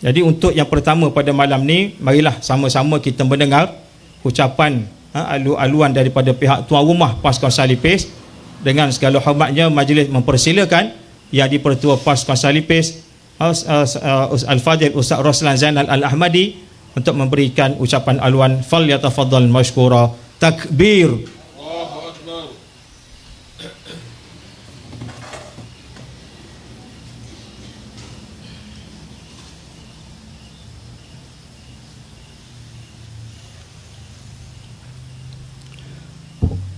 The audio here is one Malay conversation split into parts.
Jadi untuk yang pertama pada malam ni, marilah sama-sama kita mendengar ucapan alu-aluan daripada pihak tuan rumah PAS Kawasan Lipis. Dengan segala hormatnya, majlis mempersilakan Yang di-Pertua PAS Kawasan Lipis Al-Fadhil Ustaz Roslan Zainal Al-Ahmadi untuk memberikan ucapan aluan. Falyatafaddal mashkura. Takbir.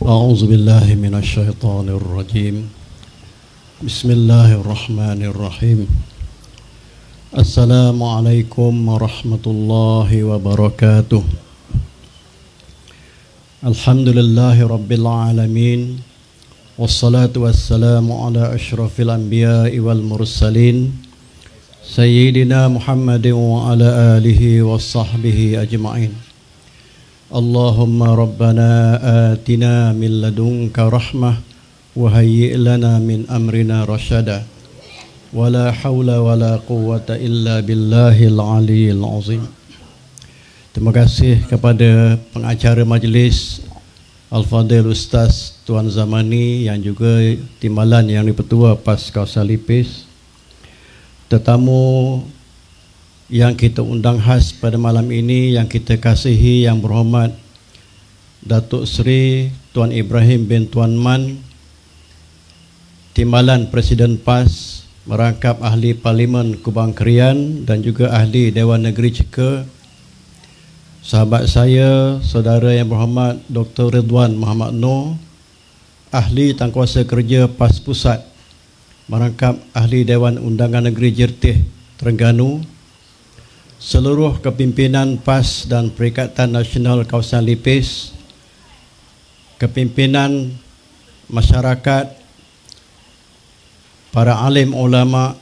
أعوذ بالله من الشيطان الرجيم بسم الله الرحمن الرحيم السلام عليكم ورحمة الله وبركاته الحمد لله رب العالمين والصلاة والسلام على أشرف الأنبياء والمرسلين سيدنا محمد وعلى آله وصحبه أجمعين اللهم ربنا آتنا من لدنك رحمة وهيئ لنا من أمرنا رشدا ولا حول ولا قوة إلا بالله العلي العظيم. Terima kasih kepada pengacara majlis Al-Fadhil Ustaz Tuan Zamani yang juga timbalan yang di-Pertua PAS Kawasan Lipis, tetamu yang kita undang khas pada malam ini yang kita kasihi yang berhormat Datuk Seri Tuan Ibrahim bin Tuan Man, Timbalan Presiden PAS, merangkap Ahli Parlimen Kubang Krian dan juga Ahli Dewan Negeri Ceka, sahabat saya, saudara yang berhormat Dr. Ridwan Muhammad Noor, Ahli Tangkuasa Kerja PAS Pusat, merangkap Ahli Dewan Undangan Negeri Jertih Terengganu, seluruh kepimpinan PAS dan Perikatan Nasional Kawasan Lipis, kepimpinan masyarakat, para alim ulama,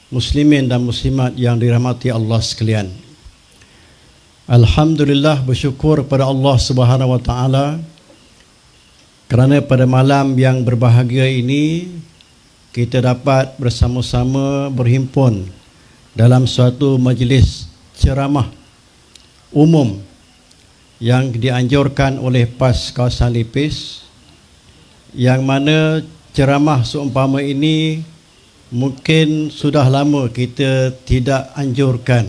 muslimin dan muslimat yang dirahmati Allah sekalian. Alhamdulillah, bersyukur kepada Allah Subhanahu wa taala kerana pada malam yang berbahagia ini kita dapat bersama-sama berhimpun dalam suatu majlis ceramah umum yang dianjurkan oleh PAS Kawasan Lipis, yang mana ceramah seumpama ini mungkin sudah lama kita tidak anjurkan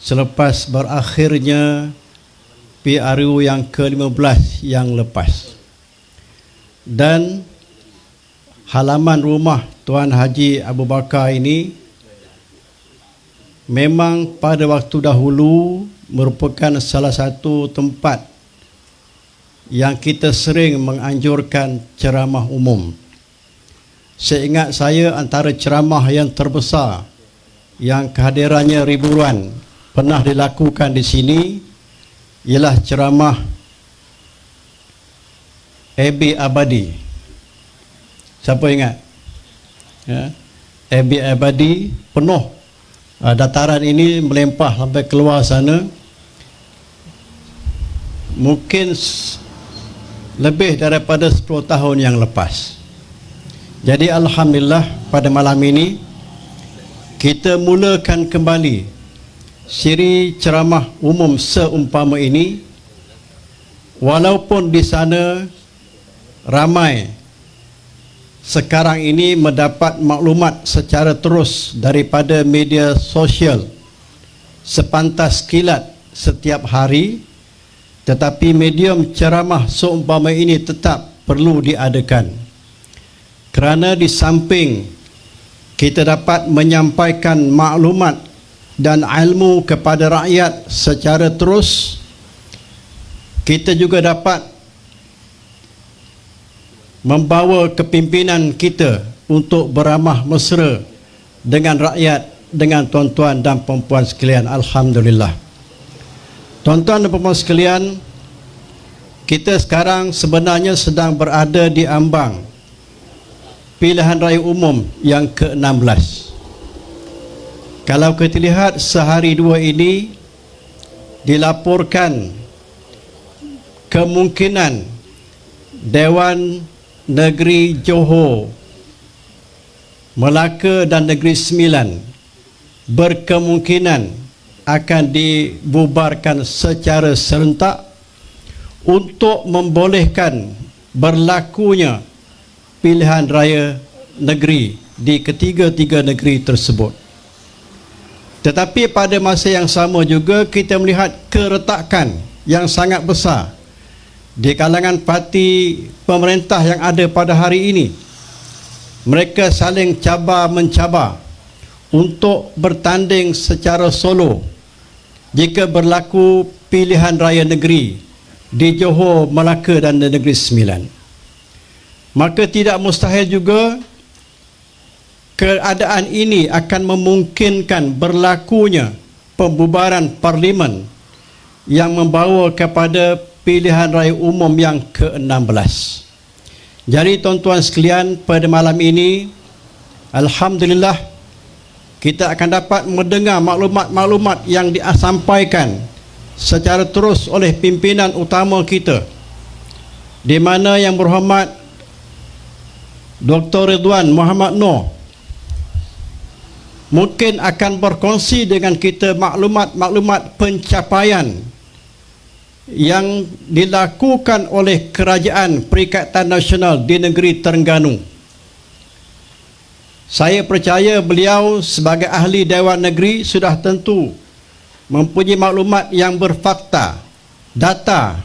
selepas berakhirnya PRU yang ke-15 yang lepas. Dan halaman rumah Tuan Haji Abu Bakar ini memang pada waktu dahulu merupakan salah satu tempat yang kita sering menganjurkan ceramah umum. Seingat saya, antara ceramah yang terbesar yang kehadirannya ribuan pernah dilakukan di sini ialah ceramah Abi Abadi. Siapa ingat? Ya? Abi Abadi penuh. Dataran ini melempah sampai keluar sana, mungkin lebih daripada 10 tahun yang lepas. Jadi alhamdulillah, pada malam ini kita mulakan kembali siri ceramah umum seumpama ini, walaupun di sana ramai sekarang ini mendapat maklumat secara terus daripada media sosial sepantas kilat setiap hari, tetapi medium ceramah seumpama ini tetap perlu diadakan, kerana di samping kita dapat menyampaikan maklumat dan ilmu kepada rakyat secara terus, kita juga dapat membawa kepimpinan kita untuk beramah mesra dengan rakyat, dengan tuan-tuan dan puan-puan sekalian. Alhamdulillah. Tuan-tuan dan puan-puan sekalian, kita sekarang sebenarnya sedang berada di ambang pilihan raya umum yang ke-16. Kalau kita lihat sehari dua ini, dilaporkan kemungkinan Dewan Negeri Johor, Melaka dan Negeri Sembilan berkemungkinan akan dibubarkan secara serentak untuk membolehkan berlakunya pilihan raya negeri di ketiga-tiga negeri tersebut. Tetapi pada masa yang sama juga kita melihat keretakan yang sangat besar di kalangan parti pemerintah yang ada pada hari ini. Mereka saling cabar-mencabar untuk bertanding secara solo jika berlaku pilihan raya negeri di Johor, Melaka dan Negeri Sembilan. Maka tidak mustahil juga keadaan ini akan memungkinkan berlakunya pembubaran parlimen yang membawa kepada pilihan raya umum yang ke-16. Jadi tuan-tuan sekalian, pada malam ini alhamdulillah kita akan dapat mendengar maklumat-maklumat yang disampaikan secara terus oleh pimpinan utama kita, di mana Yang Berhormat Dr. Ridwan Muhammad Noor mungkin akan berkongsi dengan kita maklumat-maklumat pencapaian yang dilakukan oleh Kerajaan Perikatan Nasional di negeri Terengganu. Saya percaya beliau sebagai ahli Dewan Negeri sudah tentu mempunyai maklumat yang berfakta, data,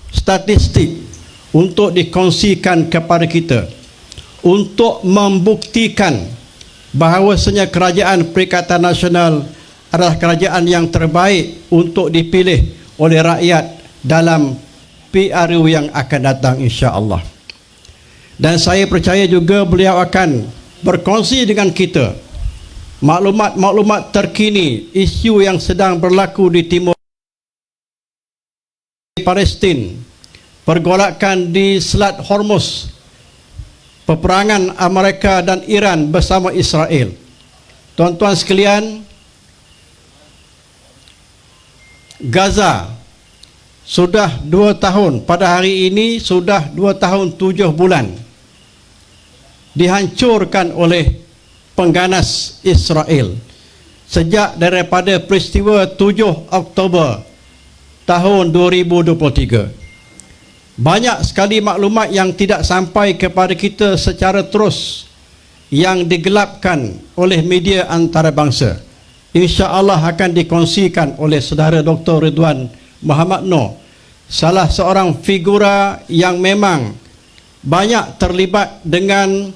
statistik untuk dikongsikan kepada kita untuk membuktikan bahawasanya Kerajaan Perikatan Nasional adalah kerajaan yang terbaik untuk dipilih oleh rakyat dalam PRU yang akan datang insya-Allah. Dan saya percaya juga beliau akan berkongsi dengan kita maklumat-maklumat terkini isu yang sedang berlaku di timur Palestin, pergolakan di Selat Hormuz, peperangan Amerika dan Iran bersama Israel. Tuan-tuan sekalian, Gaza sudah 2 tahun, pada hari ini sudah 2 tahun 7 bulan dihancurkan oleh pengganas Israel sejak daripada peristiwa 7 Oktober tahun 2023. Banyak sekali maklumat yang tidak sampai kepada kita secara terus yang digelapkan oleh media antarabangsa. Insya-Allah akan dikongsikan oleh saudara Dr. Ridwan Muhammad Noor, salah seorang figura yang memang banyak terlibat dengan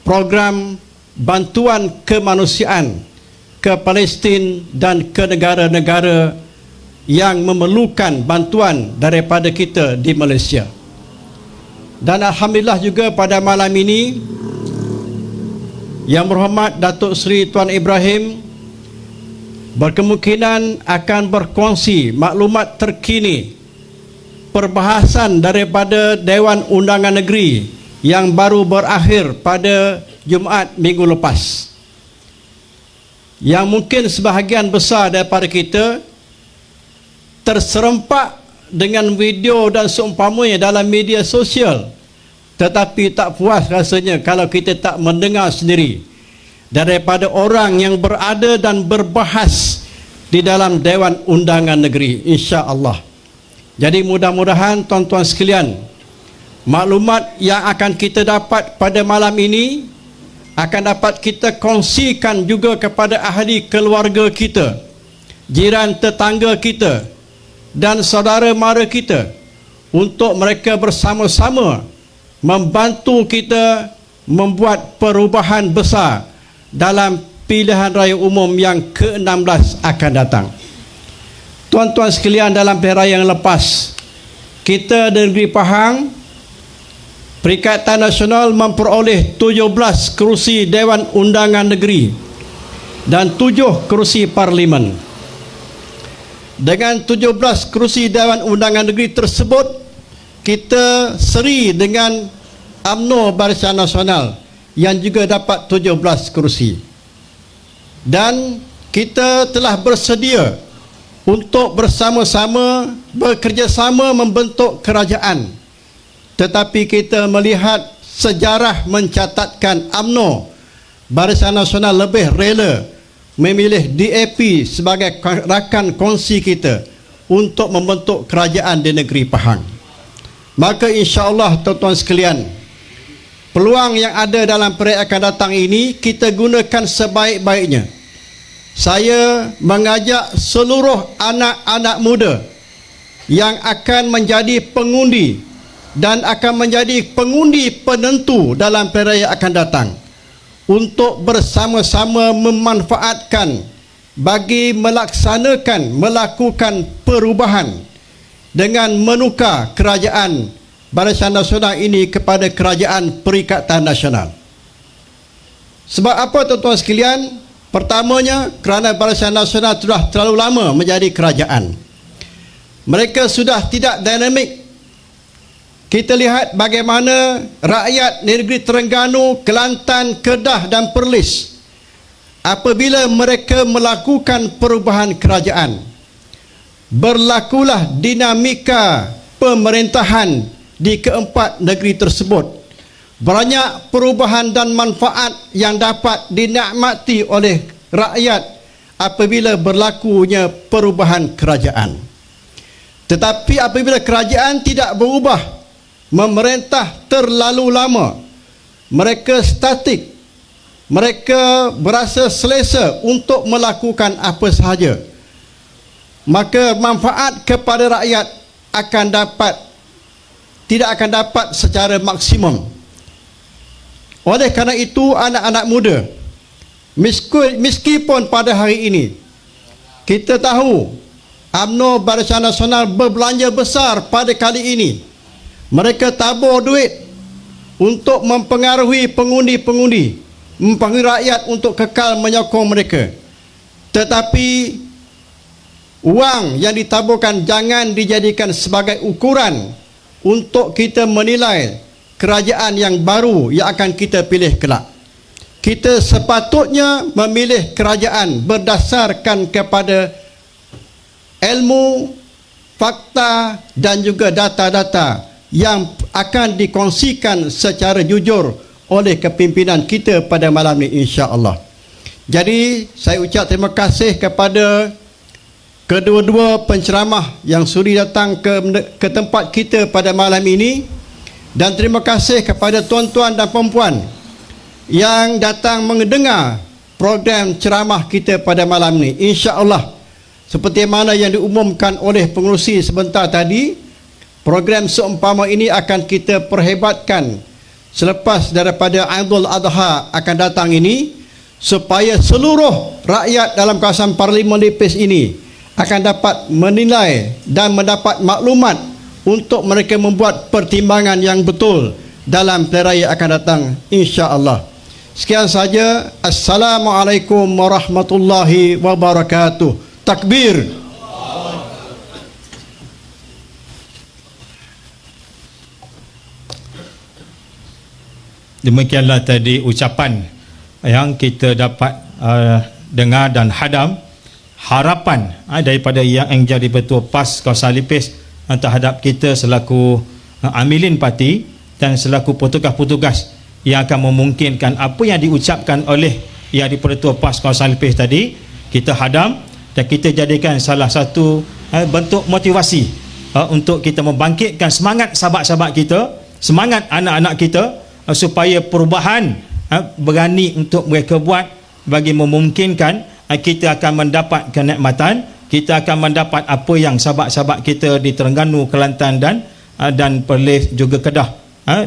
program bantuan kemanusiaan ke Palestin dan ke negara-negara yang memerlukan bantuan daripada kita di Malaysia. Dan alhamdulillah juga pada malam ini Yang Berhormat Datuk Seri Tuan Ibrahim berkemungkinan akan berkongsi maklumat terkini perbahasan daripada Dewan Undangan Negeri yang baru berakhir pada Jumaat minggu lepas, yang mungkin sebahagian besar daripada kita terserempak dengan video dan seumpamanya dalam media sosial, tetapi tak puas rasanya kalau kita tak mendengar sendiri daripada orang yang berada dan berbahas di dalam Dewan Undangan Negeri, insya-Allah. Jadi mudah-mudahan tuan-tuan sekalian, maklumat yang akan kita dapat pada malam ini akan dapat kita kongsikan juga kepada ahli keluarga kita, jiran tetangga kita dan saudara mara kita, untuk mereka bersama-sama membantu kita membuat perubahan besar dalam pilihan raya umum yang ke-16 akan datang. Tuan-tuan sekalian, dalam pilihan raya yang lepas, kita di negeri Pahang, Perikatan Nasional memperoleh 17 kerusi Dewan Undangan Negeri dan 7 kerusi Parlimen. Dengan 17 kerusi Dewan Undangan Negeri tersebut, kita seri dengan UMNO Barisan Nasional yang juga dapat 17 kerusi. Dan kita telah bersedia untuk bersama-sama bekerjasama membentuk kerajaan. Tetapi kita melihat sejarah mencatatkan UMNO Barisan Nasional lebih rela memilih DAP sebagai rakan kongsi kita untuk membentuk kerajaan di negeri Pahang. Maka insya-Allah tuan-tuan sekalian, peluang yang ada dalam periode akan datang ini kita gunakan sebaik-baiknya. Saya mengajak seluruh anak-anak muda yang akan menjadi pengundi dan akan menjadi pengundi penentu dalam periode akan datang untuk bersama-sama memanfaatkan bagi melakukan perubahan dengan menukar kerajaan Barisan Nasional ini kepada kerajaan Perikatan Nasional. Sebab apa tuan-tuan sekalian? Pertamanya, kerana Barisan Nasional sudah terlalu lama menjadi kerajaan. Mereka sudah tidak dinamik. Kita lihat bagaimana rakyat negeri Terengganu, Kelantan, Kedah dan Perlis apabila mereka melakukan perubahan kerajaan, berlakulah dinamika pemerintahan di keempat negeri tersebut. Banyak perubahan dan manfaat yang dapat dinikmati oleh rakyat apabila berlakunya perubahan kerajaan. Tetapi apabila kerajaan tidak berubah, memerintah terlalu lama, mereka statik, mereka berasa selesa untuk melakukan apa sahaja, maka manfaat kepada rakyat tidak akan dapat secara maksimum. Oleh kerana itu, anak-anak muda, meskipun pada hari ini kita tahu UMNO Barisan Nasional berbelanja besar pada kali ini, mereka tabur duit untuk mempengaruhi pengundi-pengundi, mempengaruhi rakyat untuk kekal menyokong mereka. Tetapi wang yang ditaburkan jangan dijadikan sebagai ukuran untuk kita menilai kerajaan yang baru yang akan kita pilih kelak. Kita sepatutnya memilih kerajaan berdasarkan kepada ilmu, fakta dan juga data-data yang akan dikongsikan secara jujur oleh kepimpinan kita pada malam ini, insya-Allah. Jadi saya ucap terima kasih kepada kedua-dua penceramah yang sudi datang ke tempat kita pada malam ini, dan terima kasih kepada tuan-tuan dan puan-puan yang datang mendengar program ceramah kita pada malam ini. Insya-Allah, seperti mana yang diumumkan oleh pengerusi sebentar tadi, program seumpama ini akan kita perhebatkan selepas daripada Aidul Adha akan datang ini, supaya seluruh rakyat dalam kawasan Parlimen Lipis ini akan dapat menilai dan mendapat maklumat untuk mereka membuat pertimbangan yang betul dalam pilihan raya akan datang, insya-Allah. Sekian saja. Assalamualaikum warahmatullahi wabarakatuh. Takbir. Demikianlah tadi ucapan yang kita dapat dengar dan hadam harapan daripada yang jadi Ketua PAS Kawasan Lipis terhadap kita selaku amilin parti dan selaku petugas-petugas yang akan memungkinkan apa yang diucapkan oleh yang di Ketua PAS Kawasan Lipis tadi kita hadam dan kita jadikan salah satu bentuk motivasi untuk kita membangkitkan semangat sahabat-sahabat kita, semangat anak-anak kita supaya perubahan berani untuk mereka buat bagi memungkinkan kita akan mendapat kenikmatan, kita akan mendapat apa yang sahabat-sahabat kita di Terengganu, Kelantan dan Perlis juga Kedah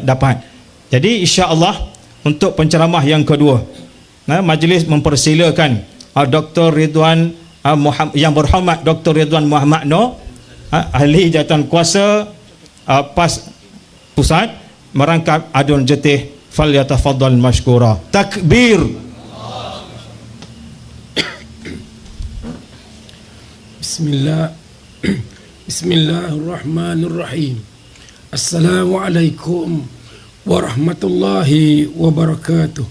dapat. Jadi insya-Allah untuk penceramah yang kedua, majlis mempersilakan Dr. Ridwan yang berhormat Dr. Ridwan Muhammad Noor, ahli jawatan kuasa PAS Pusat, merangkap adun jetih, falyatafaddal mashkura. Takbir. Bismillahirrahmanirrahim. Assalamualaikum warahmatullahi wabarakatuh.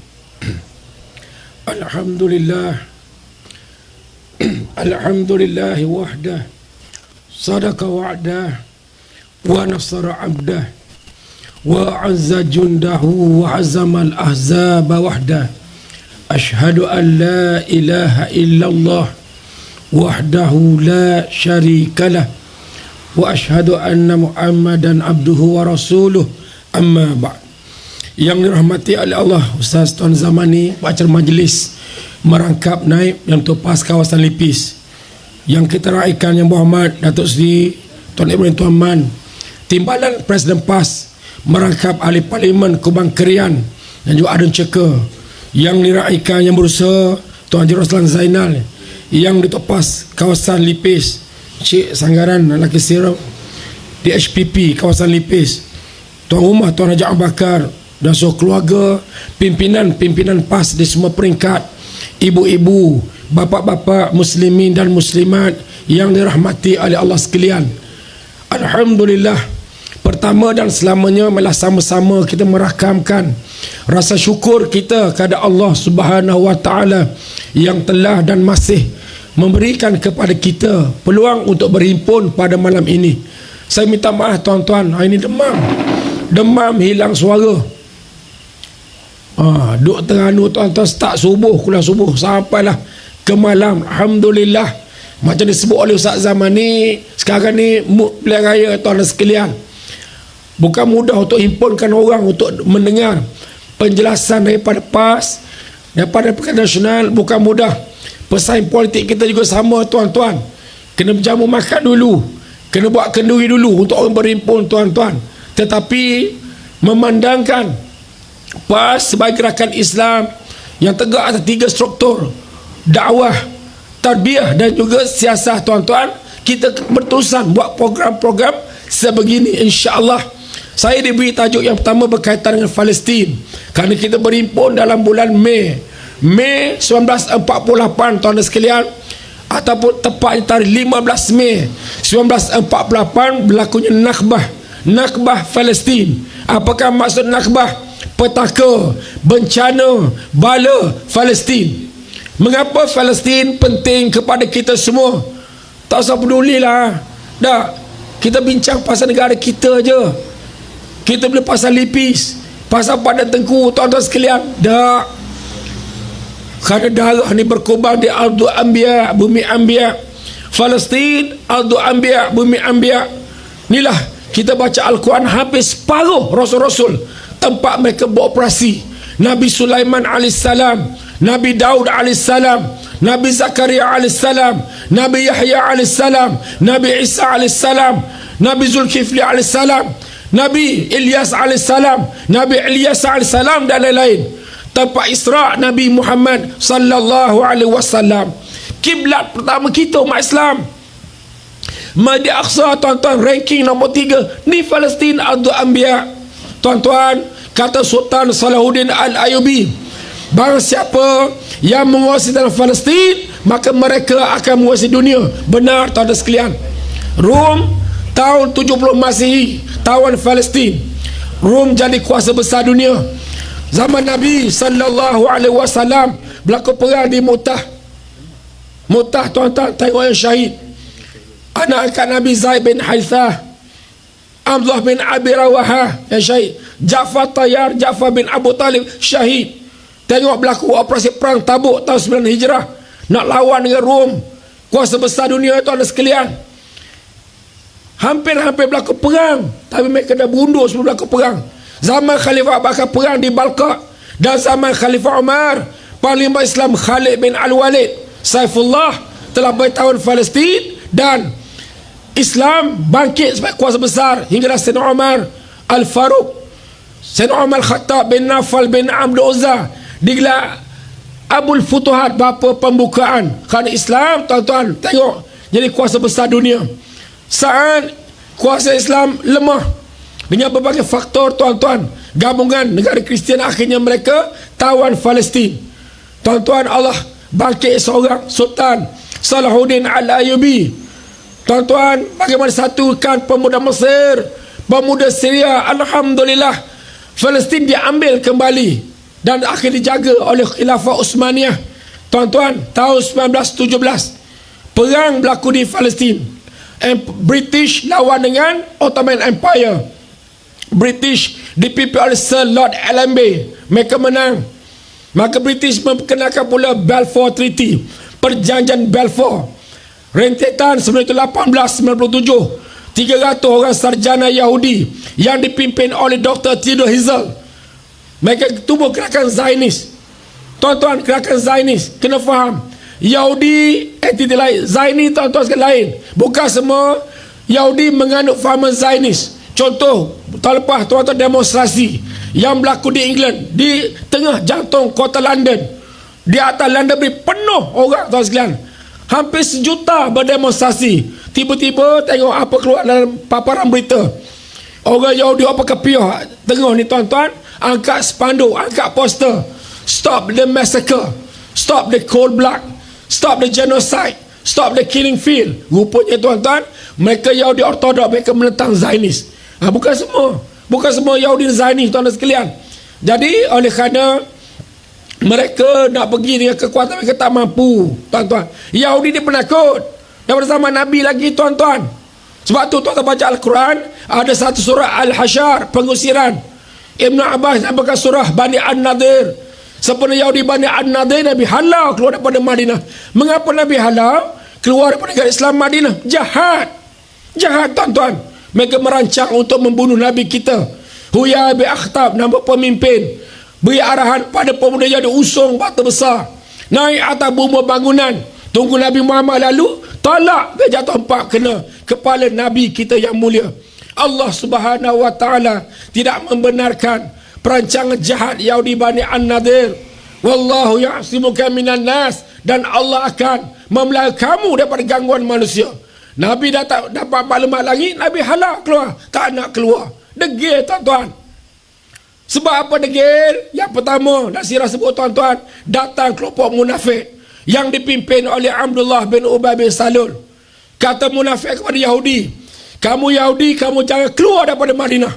Alhamdulillah. Alhamdulillah wahdah. Sadaqa wa'dah wa nasara 'abdah wa 'azza jundahu wa 'azama al-ahzaba wahdah. Asyhadu an la ilaha illallah wahdahu la syarikalah wa asyhadu anna Muhammadan abduhu wa rasuluh, amma ba'd. Yang dirahmati oleh Allah, Ustaz Tuan Zamani, acara majlis merangkap naib yang Tuan-Pas kawasan Lipis, yang kita raikan Yang Berhormat Datuk Seri Tuan Ibrahim Tuan Man, Timbalan Presiden PAS, merangkap ahli Parlimen Kubang Kerian dan juga Adun Ceka, yang diraikan Yang Berusaha Tuan Haji Roslan Zainal, yang di Topas kawasan Lipis Cik Sanggaran Lelaki Sirap, di HPP kawasan Lipis Tuan Rumah Tuan Haji Abakar dan seluruh keluarga, pimpinan PAS di semua peringkat, ibu-ibu, bapa-bapa muslimin dan muslimat yang dirahmati oleh Allah sekalian. Alhamdulillah, pertama dan selamanya malah sama-sama kita merakamkan rasa syukur kita kepada Allah Subhanahu wa taala yang telah dan masih memberikan kepada kita peluang untuk berhimpun pada malam ini. Saya minta maaf tuan-tuan, hari ini demam hilang suara. Duk teranu tuan-tuan, start subuh, kuliah subuh sampailah ke malam. Alhamdulillah, macam disebut oleh Ustaz Zaman ni, sekarang ni pilihan raya tuan-tuan sekalian, bukan mudah untuk himpunkan orang untuk mendengar penjelasan daripada PAS, daripada Perikatan Nasional. Bukan mudah. Pesaing politik kita juga sama tuan-tuan, kena berjamu makan dulu, kena buat kenduri dulu untuk orang berhimpun tuan-tuan. Tetapi memandangkan PAS sebagai gerakan Islam yang tegak atas 3 struktur: dakwah, tarbiyah dan juga siasah tuan-tuan, kita berterusan buat program-program sebegini, insya-Allah. Saya diberi tajuk yang pertama berkaitan dengan Palestin, kerana kita berhimpun dalam bulan Mei 1948 tuan-tuan sekalian, ataupun tepatnya tarikh 15 Mei 1948 berlakunya Nakbah Palestin. Apakah maksud Nakbah? Petaka, bencana, bala Palestin. Mengapa Palestin penting kepada kita semua? Tak usah pedulilah. Dah, kita bincang pasal negara kita je. Kita boleh pasal Lipis, pasal Padang Tengku tuan-tuan sekalian. Dah, kerana darah ni berkorban di Ardul Anbiya, bumi Anbiya. Palestin, Ardul Anbiya, bumi Anbiya. Inilah kita baca Al-Quran, habis separuh Rasul-Rasul tempat mereka beroperasi. Nabi Sulaiman alaihissalam, Nabi Daud alaihissalam, Nabi Zakaria alaihissalam, Nabi Yahya alaihissalam, Nabi Isa alaihissalam, Nabi Zulkifli alaihissalam, Nabi Ilyas alaihissalam, Nabi Ilyas alaihissalam dan lain-lain. Tempat Isra' Nabi Muhammad sallallahu alaihi wasallam. Kiblat pertama kita umat Islam, Masjid Aqsa tuan-tuan, ranking nombor 3 ni Palestin Ardul Anbiya. Tuan-tuan, kata Sultan Salahuddin Al-Ayyubi, barang siapa yang menguasai dalam Palestin, maka mereka akan menguasai dunia. Benar tuan-tuan sekalian. Rom tahun 70 Masihi tawan Palestin. Rom jadi kuasa besar dunia. Zaman Nabi sallallahu alaihi wasallam berlaku perang di Mu'tah. Mu'tah tuan-tuan, tengok yang syahid. Anak angkat Nabi Zaid bin Harithah, Abdullah bin Abi Rawahah yang syahid. Ja'far Tayyar, Ja'far bin Abu Talib syahid. Tengok berlaku operasi perang Tabuk tahun 9 Hijrah, nak lawan dengan Rom, kuasa besar dunia tuan-tuan sekalian. Hampir-hampir berlaku perang, tapi mereka dah berundur sebelum berlaku perang. Zaman Khalifah Abu Bakar perang di Balqa, dan zaman Khalifah Umar, Panglima Islam Khalid bin Al-Walid Saifullah telah bertahun Palestin, dan Islam bangkit sebagai kuasa besar hingga Sayyidina Umar Al-Faruq, Sayyidina Umar Khattab bin Nafal bin Abdul Uzza digelar Abul Futuhat, bapa pembukaan. Kerana Islam tuan-tuan tengok jadi kuasa besar dunia. Saat kuasa Islam lemah dengan berbagai faktor tuan-tuan, gabungan negara Kristian, akhirnya mereka tawan Palestin. Tuan-tuan, Allah bangkit seorang Sultan Salahuddin Al-Ayyubi. Tuan-tuan, bagaimana satukan pemuda Mesir, pemuda Syria. Alhamdulillah, Palestin diambil kembali dan akhirnya dijaga oleh Khilafah Uthmaniyah. Tuan-tuan, tahun 1917 perang berlaku di Palestin. British lawan dengan Ottoman Empire. British dipimpin oleh Sir Lord Allenby, mereka menang. Maka British memperkenalkan pula Balfour Treaty, Perjanjian Balfour. Rentetan 1997, 300 orang sarjana Yahudi yang dipimpin oleh Dr. Theodor Herzl, mereka tubuh gerakan Zionis. Tuan-tuan, gerakan Zionis kena faham, Yahudi entiti lain, Zionis tuan-tuan sekalian lain. Bukan semua Yahudi menganut fahaman Zionis. Contoh, tahun lepas tuan-tuan demonstrasi yang berlaku di England, di tengah jantung kota London, di atas London Bridge penuh orang tuan sekalian, hampir 1 juta berdemonstrasi. Tiba-tiba tengok apa keluar dalam paparan berita, orang Yahudi apa kepiah tengah ni tuan-tuan, angkat spanduk, angkat poster, stop the massacre, stop the cold blood, stop the genocide, stop the killing field. Rupanya tuan-tuan, mereka Yahudi Ortodok, mereka menentang Zionis. Bukan semua Yahudi Zionis tuan-tuan sekalian. Jadi oleh kerana mereka nak pergi dengan kekuatan mereka tak mampu, tuan-tuan. Yahudi ni penakut daripada zaman Nabi lagi, tuan-tuan. Sebab tu tuan-tuan baca Al-Quran, ada satu surah Al-Hashar, pengusiran. Ibn Abbas nampak surah Bani An-Nadir. Sempena Yahudi Bani An-Nadir, Nabi halau keluar daripada Madinah. Mengapa Nabi halau keluar daripada negara Islam Madinah? Jahat, tuan-tuan. Mereka merancang untuk membunuh Nabi kita. Huyai bin Akhtab, nama pemimpin, beri arahan pada pemuda Yahudi, usung batu besar, naik atas buma bangunan, tunggu Nabi Muhammad lalu tolak, dia jatuh empat kena kepala Nabi kita yang mulia. Allah Subhanahu wa ta'ala tidak membenarkan perancangan jahat Yahudi Bani An-Nadir. Wallahu ya'simuka minan nas, dan Allah akan memelihara kamu daripada gangguan manusia. Nabi dah tak dapat maklumat lagi, Nabi halak keluar, tak nak keluar. Degil tuan-tuan. Sebab apa degil? Yang pertama, nak sirah sebut tuan-tuan, datang kelompok munafik yang dipimpin oleh Abdullah bin Ubay bin Salul. Kata munafik kepada Yahudi, kamu Yahudi, kamu jangan keluar daripada Madinah.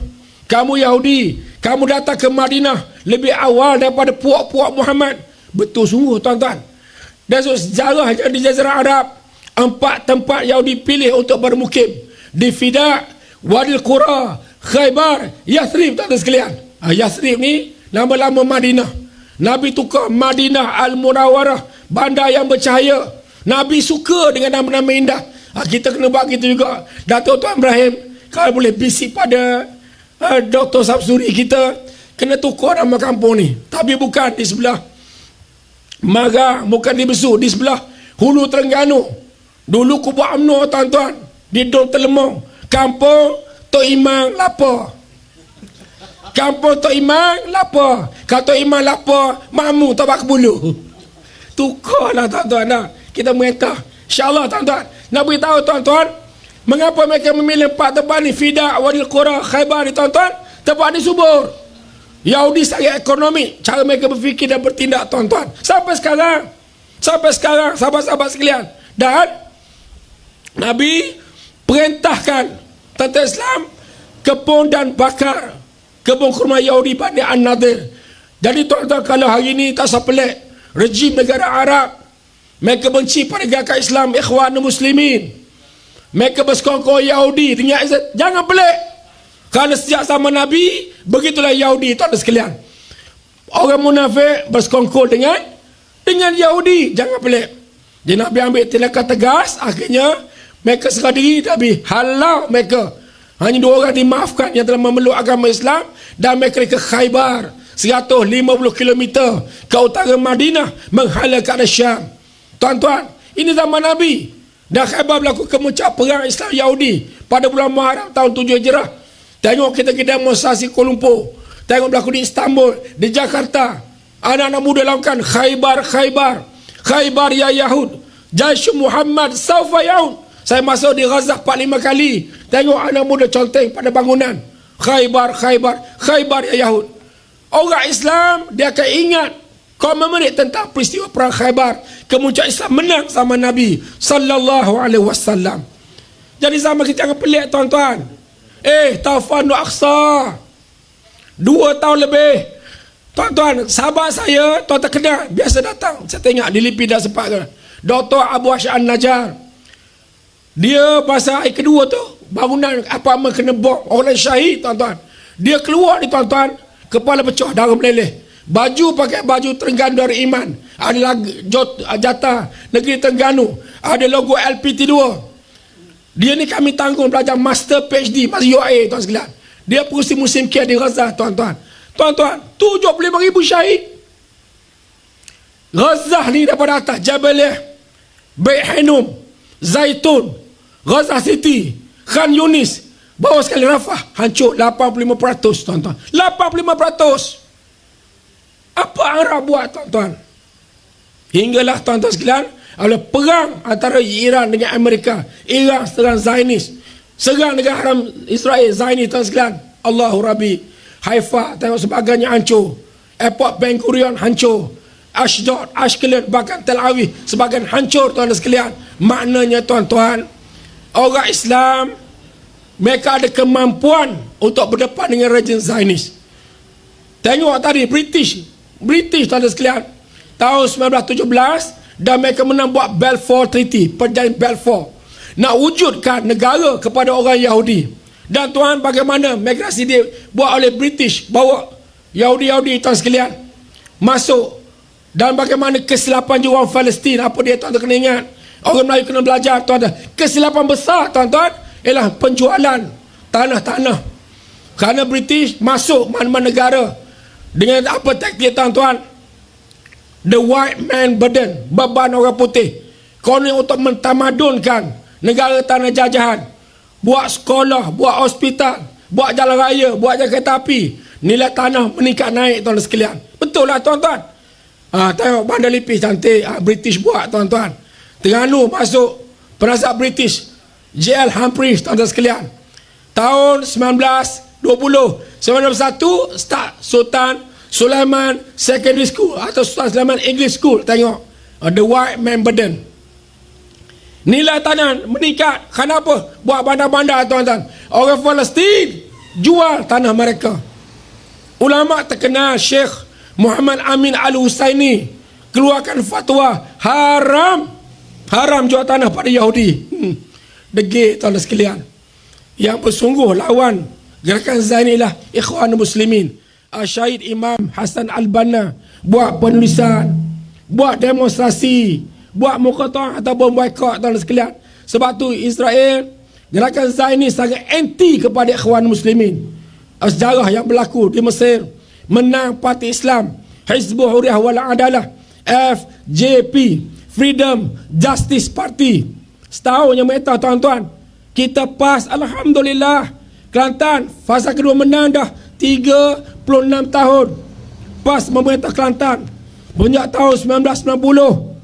Kamu Yahudi, kamu datang ke Madinah lebih awal daripada puak-puak Muhammad. Betul sungguh tuan-tuan. Dan sejarah yang di Jazirah Arab, 4 tempat Yahudi pilih untuk bermukim: di Fida, Wadil Qura, Khaybar, Yathrib, tuan-tuan sekalian. Yathrib ni nama lama Madinah. Nabi tukar Madinah Al-Munawwarah, bandar yang bercahaya. Nabi suka dengan nama-nama indah. Kita kena buat gitu juga. Datuk Tuan Ibrahim, kalau boleh bisik pada Dr. Sabsuri, kita kena tukar nama kampung ni. Tapi bukan di sebelah Marah, bukan di Besu, di sebelah Hulu Terengganu. Dulu Kubu UMNO tuan-tuan, di Dol Telemong, kampung Tok Imang lapar. Kampung Tok Imang lapar. Kalau Tok Imang lapar, mamu tabak bulu. Tukarlah tuan-tuan. Nah, kita merintah, InsyaAllah tuan-tuan. Nak beritahu tuan-tuan, mengapa mereka memilih 4 tempat ni, Fida, Wadil Qura, Khaybar ni tuan-tuan. Tempat ni subur. Yahudi sangat ekonomi cara mereka berfikir dan bertindak tuan-tuan. Sampai sekarang, sahabat-sahabat sekalian. Dan Nabi perintahkan tentera Islam kebun dan bakar kebun kurma Yahudi Bani An-Nadir. Jadi tuan-tuan, kalau hari ini tak usah pelik, rejim negara Arab mereka benci pada gerakan Islam Ikhwanul Muslimin, mereka bersekongkol Yahudi dengan Izat. Jangan pelik, kerana sejak zaman Nabi begitulah Yahudi tuan-tuan sekalian. Orang munafik bersekongkol dengan Yahudi. Jangan pelik. Jadi Nabi ambil tindakan tegas. Akhirnya mereka serah diri, Nabi halau mereka. Hanya 2 orang dimaafkan yang telah memeluk agama Islam, dan mereka ke Khaybar, 150 km ke utara Madinah, menghala ke arah Syam. Tuan-tuan, ini zaman Nabi. Dan Khaybar berlaku kemuncak perang Islam Yahudi pada bulan Muharram tahun 7 Hijrah. Tengok kita demonstrasi Kuala Lumpur, tengok berlaku di Istanbul, di Jakarta. Anak-anak muda lakukan Khaybar ya Yahud, Jaish Muhammad Saufa Yahud. Saya masuk di Gaza 4-5 kali, tengok anak muda conteng pada bangunan, Khaybar ya Yahud. Orang Islam dia akan ingat komemorat tentang peristiwa perang Khaybar, kemuncak Islam menang zaman Nabi sallallahu alaihi wasallam. Jadi zaman kita jangan pelik tuan-tuan. Taufan Aqsa 2 tahun lebih. Tuan-tuan, sahabat saya, tuan-tuan kenal, biasa datang, saya tengok di LIPI dah sempat ke, Dr. Abu Hashim An-Najjar. Dia masa hari kedua tu, bangunan apartmen kena bom, orang syahid tuan-tuan. Dia keluar ni tuan-tuan, kepala pecah, darah meleleh. Baju pakai baju Terengganu Darul Iman. Ada jatah Negeri Terengganu. Ada logo LPT2. Dia ni kami tanggung belajar master PhD, master UA, tuan sekalian. Dia pengurusi musim kia di Gaza, tuan-tuan. Tuan-tuan, 75,000 syahid. Gaza ni daripada atas Jabaliyah, Beit Hanum, Zaitun, Gaza City, Khan Yunis, bawah sekali Rafah, hancur 85%, tuan-tuan. 85%. Apa Arab buat, tuan-tuan? Hinggalah, tuan-tuan sekalian, ada perang antara Iran dengan Amerika. Iran serang Zionis, serang negara haram Israel, Zionis, tuan sekalian. Allahu Rabbi. Haifa, tengok sebagainya hancur. Airport Ben Gurion hancur. Ashdod, Ashkelon, bahkan Tel Aviv sebagian hancur, tuan-tuan sekalian. Maknanya, tuan-tuan, orang Islam mereka ada kemampuan untuk berdepan dengan rejim Zionis. Tengok tadi British, tuan-tuan sekalian, tahun 1917, dan mereka menang buat Balfour Treaty, perjanjian Balfour, nak wujudkan negara kepada orang Yahudi. Dan tuan, bagaimana migrasi dia buat oleh British, bawa Yahudi-Yahudi, tuan sekalian, masuk. Dan bagaimana kesilapan juga orang Palestin, apa dia, tuan-tuan kena ingat. Orang Melayu kena belajar, tuan-tuan. Kesilapan besar, tuan-tuan, ialah penjualan tanah-tanah. Kerana British masuk mana-mana negara dengan apa taktik, tuan-tuan? The white man burden, beban orang putih. Konon untuk mentamadunkan negara tanah jajahan. Buat sekolah, buat hospital, buat jalan raya, buat jalan kereta api. Nilai tanah meningkat naik, tuan-tuan sekalian. Betul lah, tuan-tuan. Tengok Bandar Lipis cantik, British buat, tuan-tuan. Terengganu masuk penasihat British, J.L. Humphreys, tuan-tuan sekalian. Tahun 1920, 1991 start Sultan Sulaiman Secondary School atau Sultan Sulaiman English School. Tengok the white man burden. Nilai tanah meningkat. Kenapa? Buat bandar-bandar, tuan-tuan. Orang Palestin jual tanah mereka. Ulama terkenal Syekh Muhammad Amin Al-Husaini keluarkan fatwa haram jual tanah pada Yahudi. Degil, tuan-tuan sekalian. Yang bersungguh lawan gerakan Zionis lah Ikhwan Muslimin. Syahid Imam Hassan Al-Banna buat penulisan, buat demonstrasi, buat muqatta'ah ataupun boykot, tuan-tuan sekalian. Sebab tu Israel, gerakan Zionis sangat anti kepada Ikhwan Muslimin. Sejarah yang berlaku di Mesir, menang Parti Islam, Hizbul Hurriyah wal Adalah, FJP, Freedom Justice Party. Setahun yang mereka, tuan-tuan, kita PAS, alhamdulillah. Kelantan fasa kedua menang dah 36 tahun. PAS memerintah Kelantan sejak tahun 1990.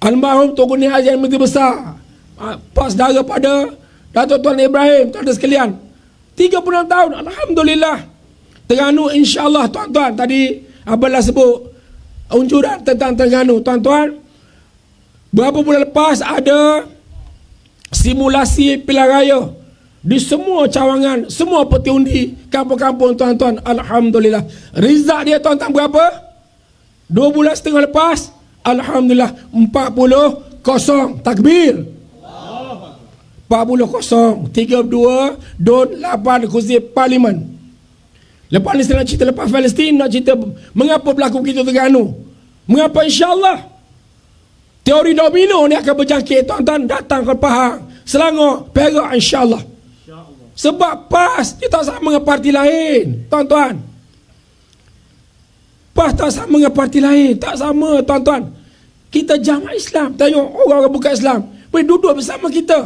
Almarhum Tunku Ni Haji Menteri Besar, PAS daripada Datuk Tuan Ibrahim, tuan-tuan sekalian. 36 tahun, alhamdulillah. Terengganu, insya-Allah, tuan-tuan. Tadi Abang sebut unjuran tentang Terengganu, tuan-tuan. Berapa bulan lepas ada simulasi pilihan raya di semua cawangan, semua peti undi kampung-kampung, tuan-tuan. Alhamdulillah. Result dia, tuan-tuan, berapa? 2 bulan setengah lepas, alhamdulillah, 40-0. Takbir. 40-0. 32 don 8 kursi parlimen. Lepas ni saya nak cerita lepas Palestin, nak cerita mengapa berlaku begitu Terengganu. Mengapa, insya-Allah teori domino ni akan berjangkit, tuan-tuan. Datang ke Pahang, Selangor, Perak, insya-Allah. Sebab PAS dia tak sama dengan parti lain, tuan-tuan. PAS tak sama dengan parti lain, tak sama, tuan-tuan. Kita jamaah Islam. Tengok orang-orang bukan Islam boleh duduk bersama kita.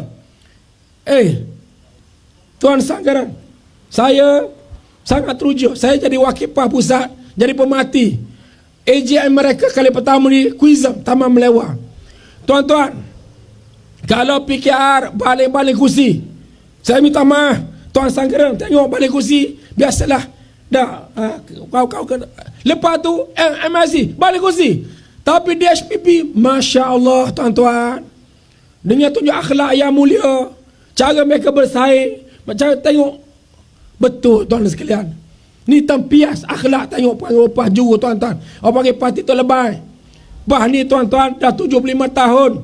Tuan Sanggaran, saya sangat teruja. Saya jadi wakil PAS pusat, jadi pemerhati AGM mereka kali pertama ni Kuizem Taman Melewah. Tuan-tuan, kalau PKR balik-balik kursi, saya minta maaf, Tuan Sanggaran, tengok balik kursi, biasalah dah kau lepas tu MIC balik kursi. Tapi DHPP, Masya Allah, tuan-tuan, dengan tunjuk akhlak yang mulia, cara mereka bersaing, macam tengok. Betul, tuan-tuan sekalian. Ni tempias akhlak. Tengok PAS juru, tuan-tuan. Orang panggil parti tu lebay. PAS ni, tuan-tuan, dah 75 tahun.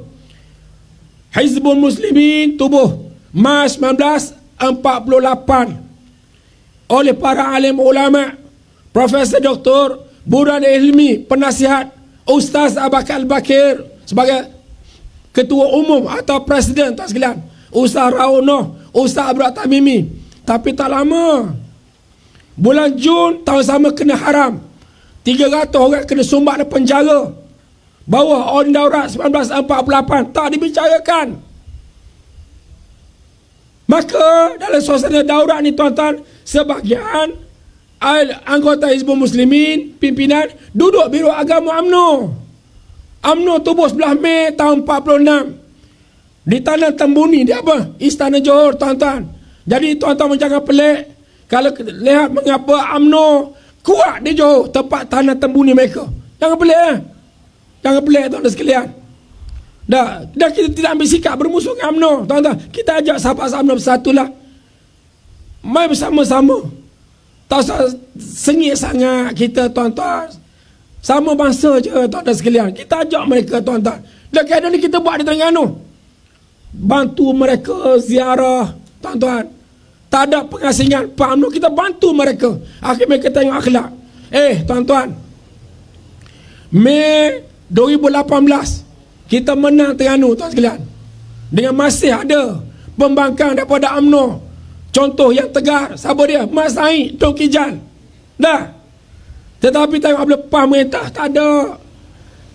Hizbul Muslimin tubuh Mac 1948 oleh para alim ulama, Profesor Dr. Burhan Ilmi, penasihat Ustaz Abu Bakar Al-Bakir sebagai ketua umum atau presiden, tuan sekalian. Ustaz Raunoh, Ustaz Abdul Tamimi. Tapi tak lama, bulan Jun tahun sama kena haram. 300 orang kena sumbat dan penjara. Bawah Orden Daurat 1948 tak dibicarakan. Maka dalam suasana daurat ni tuan-tuan, sebahagian anggota Hizbul Muslimin, pimpinan duduk Biro Agama UMNO. UMNO tubuh 11 Mei tahun 46 di Tanah Tembuni, di apa? Istana Johor, tuan-tuan. Jadi tuan-tuan jangan pelik kalau lihat mengapa UMNO kuat di Johor, tempat Tanah Tembuni mereka. Jangan pelik Jangan pelik tuan-tuan sekalian. Dah kita tidak ambil sikap bermusuh dengan UMNO, tuan-tuan. Kita ajak sahabat UMNO bersatulah. Mari bersama-sama. Tak usah sengit sangat kita, tuan-tuan. Sama bangsa je, tuan-tuan sekalian. Kita ajak mereka, tuan-tuan. Dan keadaan ni kita buat di Terengganu. Bantu mereka ziarah, tuan-tuan. Tak ada pengasingan Pak UMNO, kita bantu mereka. Akhirnya mereka tengok akhlak. Tuan-tuan, Mei 2018 kita menang Terengganu, tuan sekalian. Dengan masih ada pembangkang daripada UMNO. Contoh yang tegar, siapa dia? Mas Said Tun Kijal. Dah. Tetapi tengok lepas merintah, tak ada.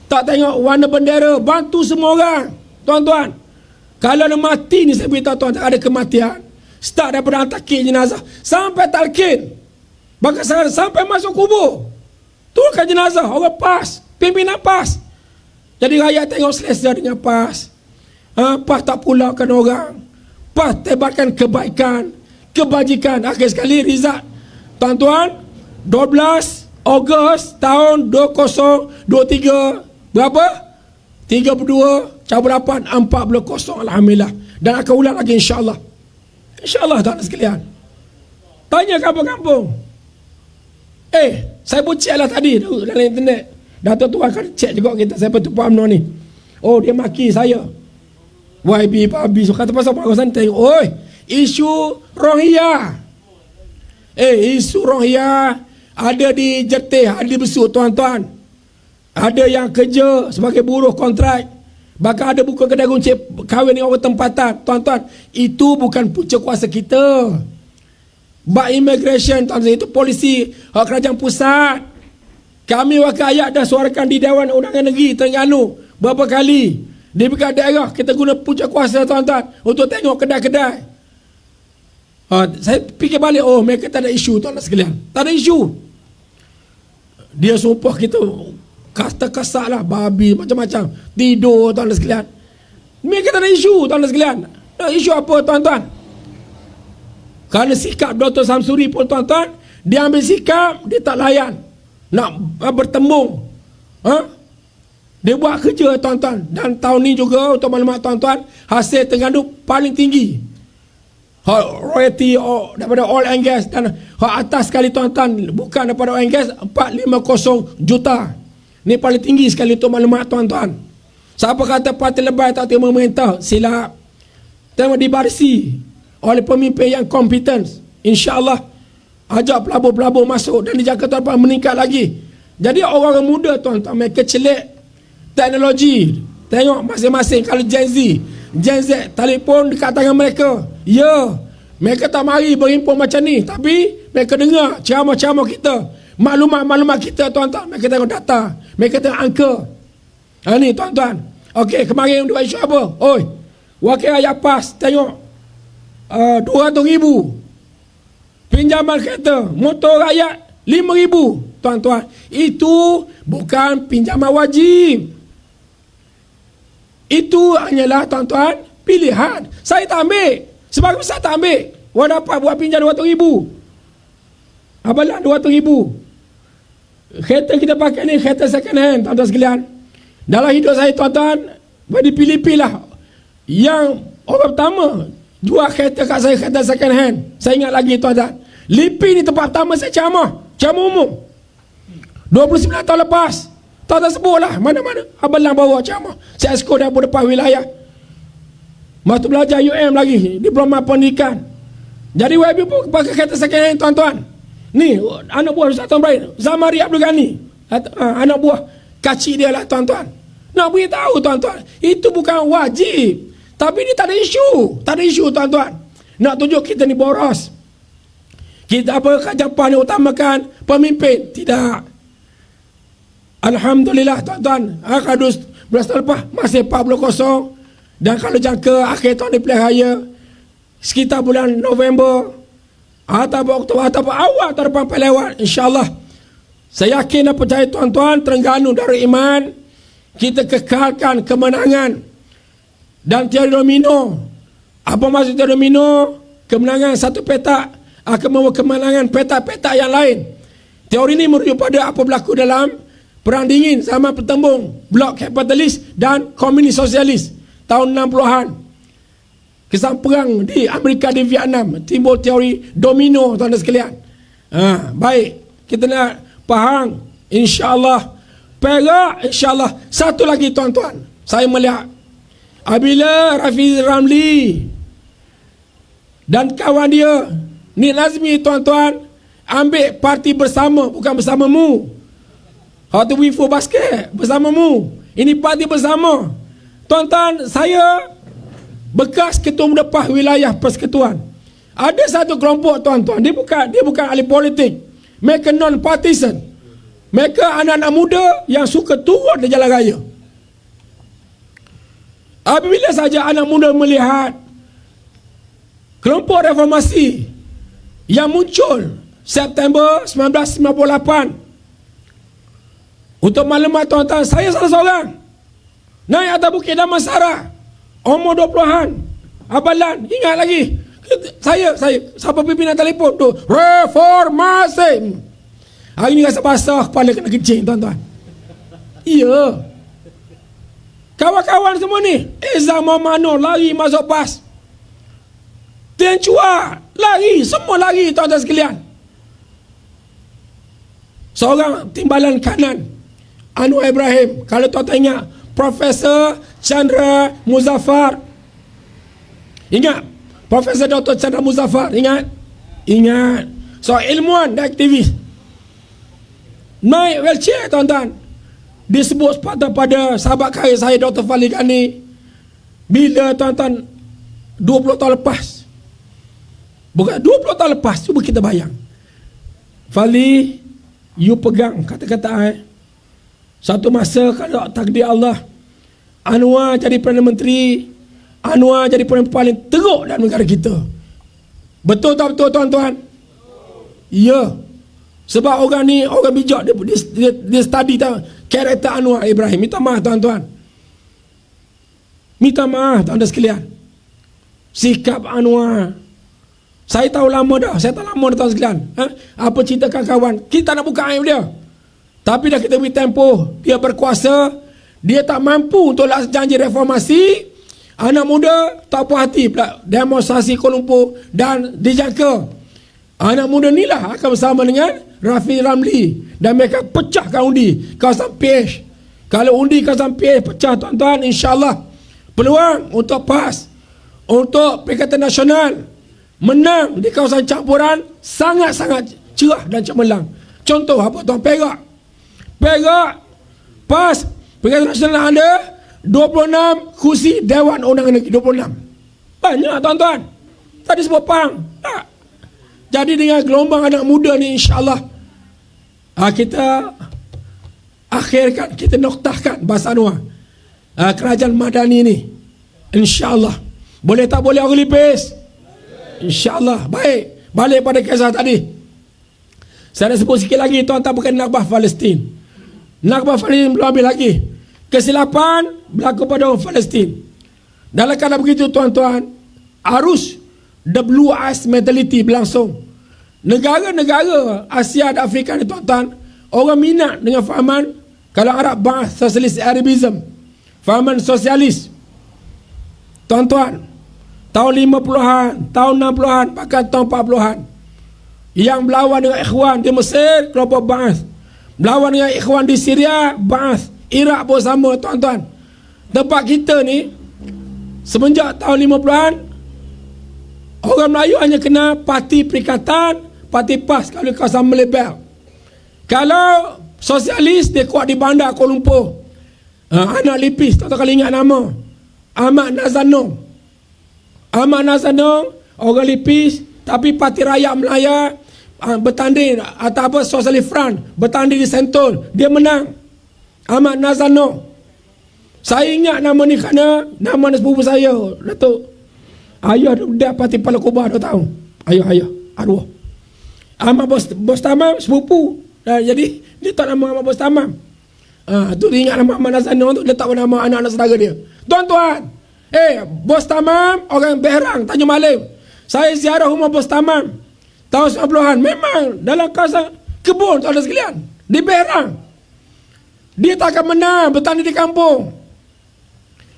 Tak tengok warna bendera, bantu semua orang, tuan-tuan. Kalau ada mati ni, saya beritahu tuan, ada kematian. Start daripada hantar kit jenazah sampai talqin, bahkan sampai masuk kubur, turunkan jenazah, orang PAS, pimpinan PAS. Jadi rakyat tengok selesa dengan PAS. PAS tak pulaukan orang, PAS tebarkan kebaikan, kebajikan. Akhir sekali result, tuan-tuan, 12 Ogos tahun 2023 berapa? 32 cabut 8 40. Alhamdulillah. Dan akan ulang lagi insya-Allah. InsyaAllah tuan sekalian. Tanya kampung-kampung. Saya pun cek lah tadi dalam internet. Datuk tu akan cek juga kita siapa tu Pak UMNO ni. Oh, dia maki saya. YB Pak Abi. So kata pasal pengawasan tengok. Isu Rohingya. Isu Rohingya ada di Jetih, ada di Besut, tuan-tuan. Ada yang kerja sebagai buruh kontrak. Bahkan ada buka kedai kunci kahwin dengan orang tempatan, tuan-tuan. Itu bukan punca kuasa kita. Bak immigration, tuan-tuan, itu polisi kerajaan pusat. Kami wakil ayat dah suarakan di Dewan Undangan Negeri Terengganu berapa kali. Di beberapa daerah kita guna punca kuasa, tuan-tuan, untuk tengok kedai-kedai. Saya fikir balik, mereka tak ada isu, tuan-tuan sekalian. Tak ada isu. Dia sumpah kita kasta-kasak lah, babi, macam-macam. Tidur, tuan-tuan sekalian. Mereka tak ada isu, tuan-tuan sekalian. Isu apa, tuan-tuan? Kerana sikap Dr. Samsuri pun, tuan-tuan, dia ambil sikap, dia tak layan. Nak bertembung. Dia buat kerja, tuan-tuan. Dan tahun ni juga, untuk maklumat tuan-tuan, hasil Terengganu paling tinggi. Royalty daripada oil and gas. Dan atas sekali, tuan-tuan, bukan daripada oil and gas, 450 juta. Ini paling tinggi sekali untuk maklumat, tuan-tuan. Siapa kata parti lebay tak terima memerintah, silap. Tengok dibarisi oleh pemimpin yang kompeten. InsyaAllah ajak pelabur-pelabur masuk dan dijaga tuan-tuan meningkat lagi. Jadi orang muda, tuan-tuan, mereka celik teknologi. Tengok masing-masing. Kalau Gen Z telefon dekat tangan mereka. Mereka tak mari berhimpun macam ni, tapi mereka dengar ceramah-ceramah kita, maklumat-maklumat kita, tuan-tuan. Mereka tengok data, mereka tengok angka. Ni, tuan-tuan. Okey, kemarin dua isu apa? Wakil rakyat PAS tengok 200,000 pinjaman kereta, motor rakyat 5,000, tuan-tuan. Itu bukan pinjaman wajib. Itu hanyalah, tuan-tuan, pilihan. Saya tak ambil. Sebagai besar tak ambil. Orang dapat buat pinjam 200,000. Apalah 200,000. Kereta kita pakai ni kereta second hand, tuan-tuan sekalian. Dalam hidup saya, tuan-tuan, dipilih-pilih lah yang orang pertama jual kereta kat saya, kereta second hand. Saya ingat lagi, tuan-tuan, Lipi ni tempat pertama saya ceramah umum 29 tahun lepas. Tuan-tuan sebutlah mana-mana Abang Lang bawa ceramah. Saya ekskor dah depan wilayah. Masa tu belajar UM lagi, diploma pendidikan. Jadi YB pun pakai kereta second hand, tuan-tuan. Ni anak buah Ustaz Tuan Ibrahim, Zamari Abdul Ghani. Anak buah kacik dia lah tuan-tuan. Nak beritahu tuan-tuan, itu bukan wajib. Tapi ini tak ada isu. Tak ada isu tuan-tuan. Nak tunjuk kita ni boros. Kita apa kejapan yang utamakan pemimpin? Tidak. Alhamdulillah tuan-tuan. Kalau 12 tahun lepas masih 40-0. Dan kalau jangka akhir tahun di pilihan raya, sekitar bulan November atau Oktober atau awal tahun depan lewat, insyaAllah saya yakin dan percaya tuan-tuan, Terengganu Darul Iman, kita kekalkan kemenangan dan teori domino. Apa maksud teori domino? Kemenangan satu petak akan membawa kemenangan petak-petak yang lain. Teori ini merujuk pada apa berlaku dalam Perang Dingin zaman bertembung blok kapitalis dan komunis sosialis tahun 60-an. Kesan perang di Amerika, di Vietnam, timbul teori domino tuan-tuan sekalian. Baik, kita nak faham insya-Allah. Perak insya-Allah. Satu lagi tuan-tuan, saya melihat apabila Rafizi Ramli dan kawan dia Ni Nazmi tuan-tuan ambil parti bersama, bukan bersamamu. Waktu Wifo basket bersamamu. Ini parti bersama. Tuan-tuan, saya bekas ketua muda PAS wilayah persekutuan. Ada satu kelompok tuan-tuan, dia bukan ahli politik. Mereka non-partisan. Mereka anak-anak muda yang suka turun di jalan raya. Apabila saja anak muda melihat kelompok reformasi yang muncul September 1998, untuk maklumat tuan-tuan, saya salah seorang naik atas Bukit Damansara, umur 20-an, abalan, ingat lagi. Saya siapa pimpinan telefon tu, reformasi. Hari ni rasa basah, kepala kena kencing tuan-tuan. Iya. Kawan-kawan semua ni, Eza Mamano lari masuk PAS. Tian Chua lari, semua lari tuan-tuan sekalian. Seorang timbalan kanan, Anwar Ibrahim, kalau tuan-tuan ingat, Profesor Chandra Muzaffar. Ingat Profesor Dr. Chandra Muzaffar, ingat? Ingat. So ilmuwan dan aktivis. Naik wheelchair tuan-tuan. Disebut pada sahabat karya saya Dr. Fali Ghani. Bila tuan-tuan 20 tahun lepas. Bukan 20 tahun lepas, cuba kita bayang. Fali, you pegang kata-kata satu masa kalau takdir Allah, Anwar jadi Perdana Menteri, Anwar jadi pemimpin paling teruk dalam negara kita. Betul tak betul tuan-tuan? Ya. Sebab orang ni orang bijak, dia study karakter Anwar Ibrahim. Minta maaf tuan-tuan. Minta maaf tuan-tuan sekalian. Sikap Anwar, saya tahu lama dah, tuan sekalian. Apa cerita kawan-kawan? Kita nak buka aib dia. Tapi dah kita beri tempoh, dia berkuasa, dia tak mampu untuk laksanakan janji reformasi. Anak muda tak puas hati pula demonstrasi Kuala Lumpur dan dijangka anak muda ni lah akan bersama dengan Rafizi Ramli dan mereka pecahkan undi kawasan PH. Kalau undi kawasan PH pecah tuan-tuan, insya-Allah peluang untuk PAS, untuk Perikatan Nasional menang di kawasan campuran sangat-sangat cerah dan cemerlang. Contoh apa tuan? Perak PAS Perikatan Nasional ada 26 kursi Dewan Undangan Negeri. 26 banyak tuan-tuan. Tadi sebut PANG tak. Jadi dengan gelombang anak muda ni, insya-Allah kita akhirkan, kita noktahkan bahasa Anwar, kerajaan Madani ni, insya-Allah. Boleh tak boleh orang lipis? InsyaAllah. Baik, balik pada kisah tadi. Saya nak sebut sikit lagi tuan-tuan berkaitan Nakbah Palestin. Nakbah Palestin belum habis lagi. Kesilapan berlaku pada orang Palestin. Dalam keadaan begitu tuan-tuan, arus the blue eyes mentality berlangsung. Negara-negara Asia dan Afrika ni tuan-tuan, orang minat dengan fahaman, kalau Arab bahas sosialis Arabism, fahaman sosialis. Tuan-tuan, tahun 50-an, tahun 60-an, bahkan tahun 40-an, yang berlawan dengan ikhwan di Mesir, kelompok Ba'ath. Berlawan dengan ikhwan di Syria, Ba'ath. Iraq pun sama tuan-tuan. Tempat kita ni, semenjak tahun 50-an, orang Melayu hanya kenal parti Perikatan, parti PAS kalau kawasan Melebel. Kalau sosialis, dia kuat di bandar Kuala Lumpur. Anak lipis, tak tahu kalau ingat nama, Ahmad Nazanong. Ahmad Nazanong, orang lipis, tapi Parti Rakyat Melaya bertanding atau apa, Sosialis Front bertanding di Sentul, dia menang. Ahmad Nazanong. Saya ingat nama ni kerana nama sepupu saya, Datuk ayah dia Parti Pala Kubah 2 tahun. Ayah arwah. Ahmad Bos Tamam sepupu. Jadi dia tak nama Ahmad Bos Tamam. Tu dia ingat nama Ahmad Nazanong tu, letak nama anak-anak saudara dia. Tuan-tuan, Bos Tamam orang Berang, Tanjung Malim. Saya ziarah rumah Bos Tamam tahun 90-an. Memang dalam kawasan kebun, tuan-tuan sekalian, di Berang. Dia tak akan menang bertani di kampung.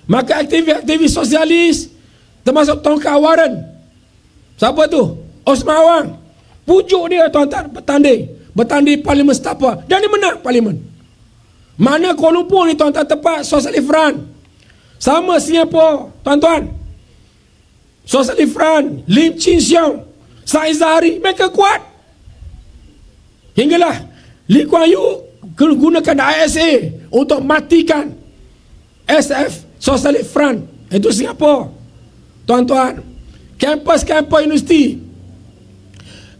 Maka aktivis sosialis termasuk Tongkat Warren, siapa tu? Osman Awang, pujuk dia tuan-tuan bertanding di Parlimen Setapak, dan dia menang Parlimen. Mana Kuala Lumpur ni tuan-tuan tempat Sosialis Front. Sama Singapura tuan-tuan, Sosialis Front, Lim Chin Siong, Said Zahari, mereka kuat. Hinggalah Lee Kuan Yew gunakan ISA untuk matikan SF, Sosialis Front. Itu Singapura tuan-tuan. Kampus-kampus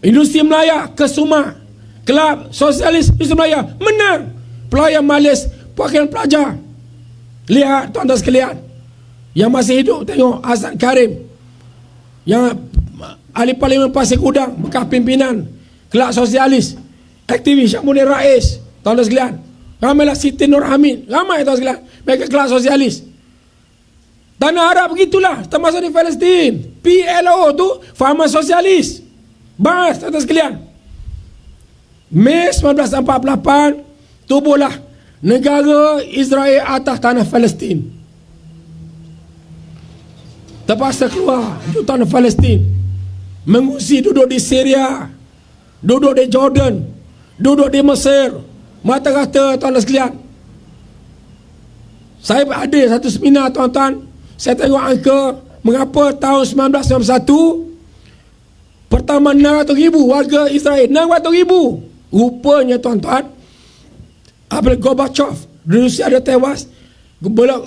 Universiti Melaya, Kesuma, Kelab Sosialis Universiti Melaya menang. Pelayan Malis, Pakaian Pelajar. Lihat tuan-tuan sekalian, yang masih hidup, tengok Azad Karim, yang ahli Parlimen Pasir Gudang, bekas pimpinan Kelab Sosialis, aktivis Syamudin Rais, tuan-tuan sekalian. Ramailah Siti Nur Hamid, ramai tuan sekalian, mereka Kelab Sosialis. Tanah Arab begitulah, termasuk di Palestin. PLO tu Fahman Sosialis. Bahas tuan-tuan sekalian. Mei 1948 tubuhlah negara Israel atas tanah Palestin. Terpaksa keluar jutaan Palestin, mengungsi, duduk di Syria, duduk di Jordan, duduk di Mesir. Mata-kata tuan-tuan sekalian, saya ada satu seminar tuan-tuan, saya tengok angka mengapa tahun 1991 pertama 600,000 warga Israel, 600,000. Rupanya tuan-tuan, apabila Gorbachev Rusia ada tewas, bila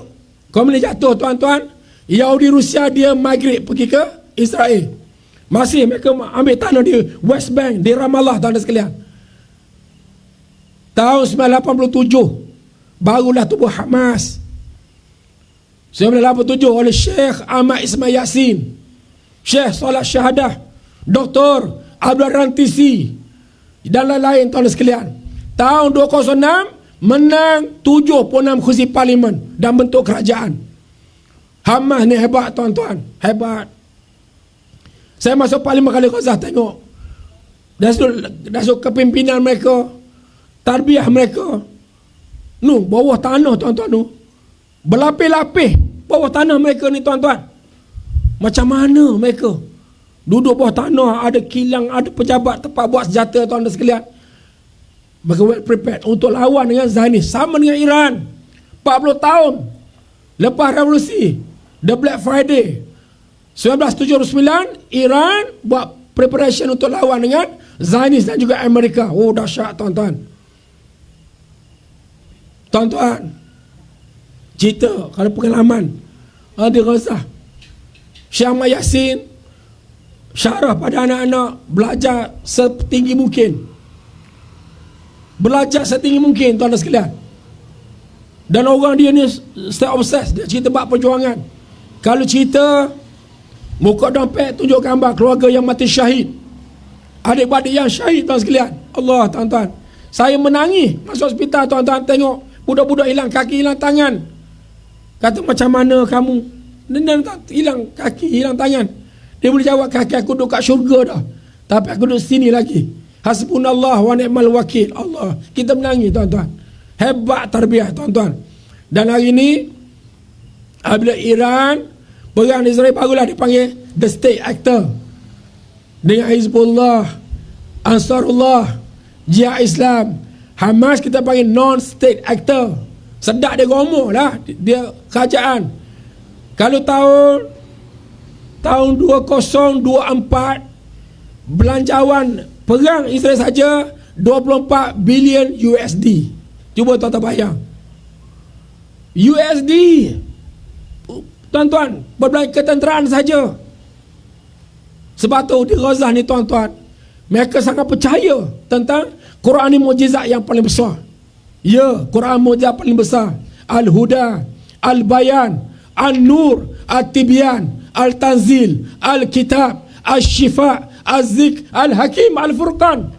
komunis jatuh tuan-tuan, Yahudi Rusia dia migrate pergi ke Israel. Masih mereka ambil tanah di West Bank, di Ramallah tuan-tuan sekalian. Tahun 1987 barulah tubuh Hamas. 1987 oleh Syekh Ahmad Ismail Yasin, Syekh Salat Syahadah, Dr. Abdul Rantisi dan lain-lain tuan-tuan sekalian. Tahun 2006 menang 76 kursi parlimen dan bentuk kerajaan. Hamas ni hebat tuan-tuan, hebat. Saya masuk parlimen kali Gaza, tengok dasuk kepimpinan mereka, tarbiyah mereka. Bawah tanah tuan-tuan, berlapis-lapis bawah tanah mereka ni tuan-tuan. Macam mana mereka duduk bawah tanah, ada kilang, ada pejabat tempat buat senjata tuan-tuan sekalian. Mereka well prepared untuk lawan dengan Zionis. Sama dengan Iran, 40 tahun lepas revolusi The Black Friday 1979, Iran buat preparation untuk lawan dengan Zionis dan juga Amerika. Dahsyat tuan-tuan. Tuan-tuan, cerita kalau pengalaman di Gaza, Syekh Ahmad Yasin syarah pada anak-anak belajar setinggi mungkin. Belajar setinggi mungkin tuan-tuan sekalian. Dan orang dia ni stay obsessed, dia cerita bab perjuangan. Kalau cerita, buka dompet, tunjuk gambar keluarga yang mati syahid, adik-adik yang syahid tuan sekalian. Allah tuan-tuan, saya menangis masuk hospital tuan-tuan, tengok budak-budak hilang kaki, hilang tangan. Kata macam mana kamu? Hilang kaki, hilang tangan. Dia boleh jawab, kaki aku duduk kat syurga dah, tapi aku duduk sini lagi. Hasbunallah wa ni'mal wakil. Allah, kita menangis tuan-tuan. Hebat tarbiyah tuan-tuan. Dan hari ini apabila Iran perang Israel, barulah dipanggil the state actor. Dengan Hizbullah, Ansarullah, Jihad Islam. Hamas kita panggil non-state actor. Sedap dia gomoh lah, dia kerajaan. Kalau tahun 2024 belanjawan perang Israel saja 24 bilion USD. Cuba tuan-tuan bayang. USD. Tuan-tuan, berbelanja ketenteraan saja. Sebab tu di Gaza ni tuan-tuan, mereka sangat percaya tentang Quran ni mukjizat yang paling besar. Ya, Quran mukjizat paling besar. Al-Huda, Al-Bayan, An-Nur, At-Tibyan, Al-Tanzil, Al-Kitab, Al-Shifa, Al-Zik, Al-Hakim, Al-Furqan.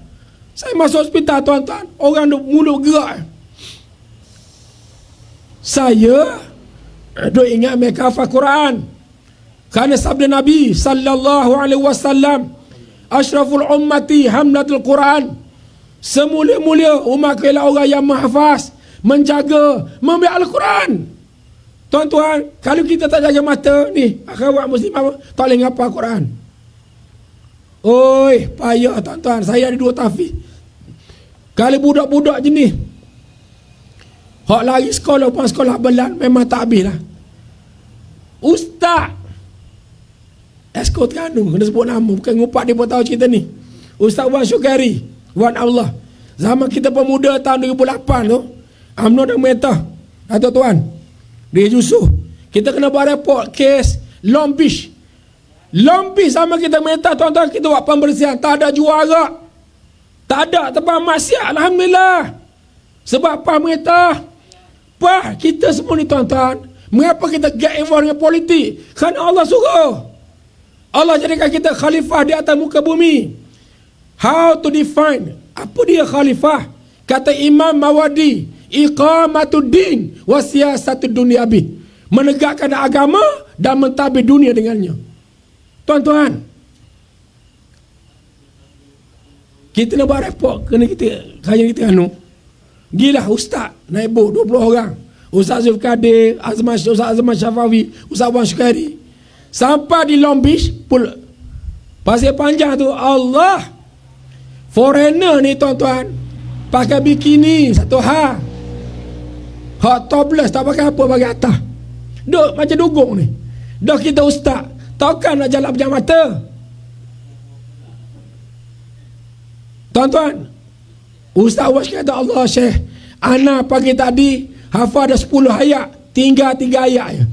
Saya masuk hospital tuan-tuan, orang mulut gerak. Saya duk ingat mereka hafal Quran. Kerana sabda Nabi sallallahu alaihi wasallam, asyraful ummati hamlatul Quran. Semulia-mulia umat ialah orang yang menghafaz, menjaga, membaca Al-Quran. Tuan-tuan, kalau kita tak jaga mata ni, akhwat muslimah tak boleh ngapal Quran. Oi, payah tuan-tuan. Saya ada 2 tahfiz. Kalau budak-budak jenis hak lari sekolah pun sekolah belan, memang tak habis lah. Ustaz Esko Terengganu, kena sebut nama, bukan ngupak dia pun tahu cerita ni. Ustaz Wan Syukari, Wan Allah. Zaman kita pemuda tahun 2008 tu, UMNO dah merintah. Atau tuan, dia Yusof, kita kena buat report kes Long Beach. Long Beach sama kita merintah tuan-tuan, kita buat pembersihan. Tak ada juara, tak ada tempat maksiat, alhamdulillah. Sebab apa merintah? Wah, kita semua ni tuan-tuan, mengapa kita get involved dengan politik? Kerana Allah suruh. Allah jadikan kita khalifah di atas muka bumi. How to define apa dia khalifah? Kata Imam Mawardi, iqamatuddin wa siyasatud dunyabi, menegakkan agama dan mentadbir dunia dengannya. Tuan-tuan, kita nak buat report, kena kita gila ustaz naik bot 20 orang. Ustaz Zulkadir, Ustaz Azman Syafawi, Ustaz Wan Syukari. Sampai di Long Beach, Pasir Panjang tu, Allah, foreigner ni tuan-tuan, pakai bikini satu hal. Hak topless, tak pakai apa bagi atas. Duk macam dugong ni. Dah kita ustaz, takkan nak jalan pejam mata. Tuan-tuan, Ustaz Wash kata, Allah Syekh, ana pagi tadi hafal dah 10 ayat, tinggal 3 ayat je.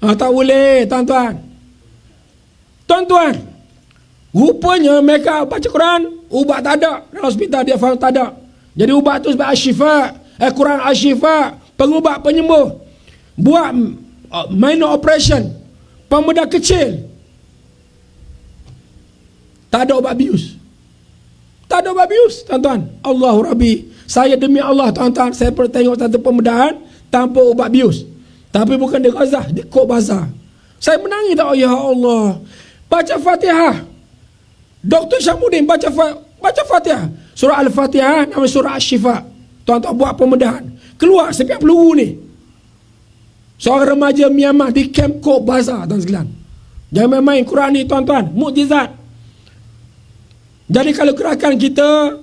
Tak boleh tuan-tuan. Tuan-tuan, rupanya mereka baca Quran, ubat tak ada. Dalam hospital dia faham tak ada. Jadi ubat tu sebab Ashifa, Quran Ashifa, pengubat penyembuh. Buat minor operation, pembedah kecil. Tak ada ubat bius. Tak ada ubat bius, tuan-tuan. Allahu Rabbi, saya demi Allah tuan-tuan, saya pernah tengok satu pembedahan tanpa ubat bius. Tapi bukan di Gaza, di Kok Bazar. Saya menangis tak, ya Allah. Baca Fatihah. Dr. Syamuddin baca Fatihah. Surah Al-Fatihah nama surah Asy-Syifa. Tuan-tuan buat pembedahan. Keluar sepiak peluru ni. Seorang remaja Myanmar di kamp Kok Bazar, tuan sekalian. Jangan main-main Quran ni tuan-tuan, mukjizat. Jadi kalau gerakan kita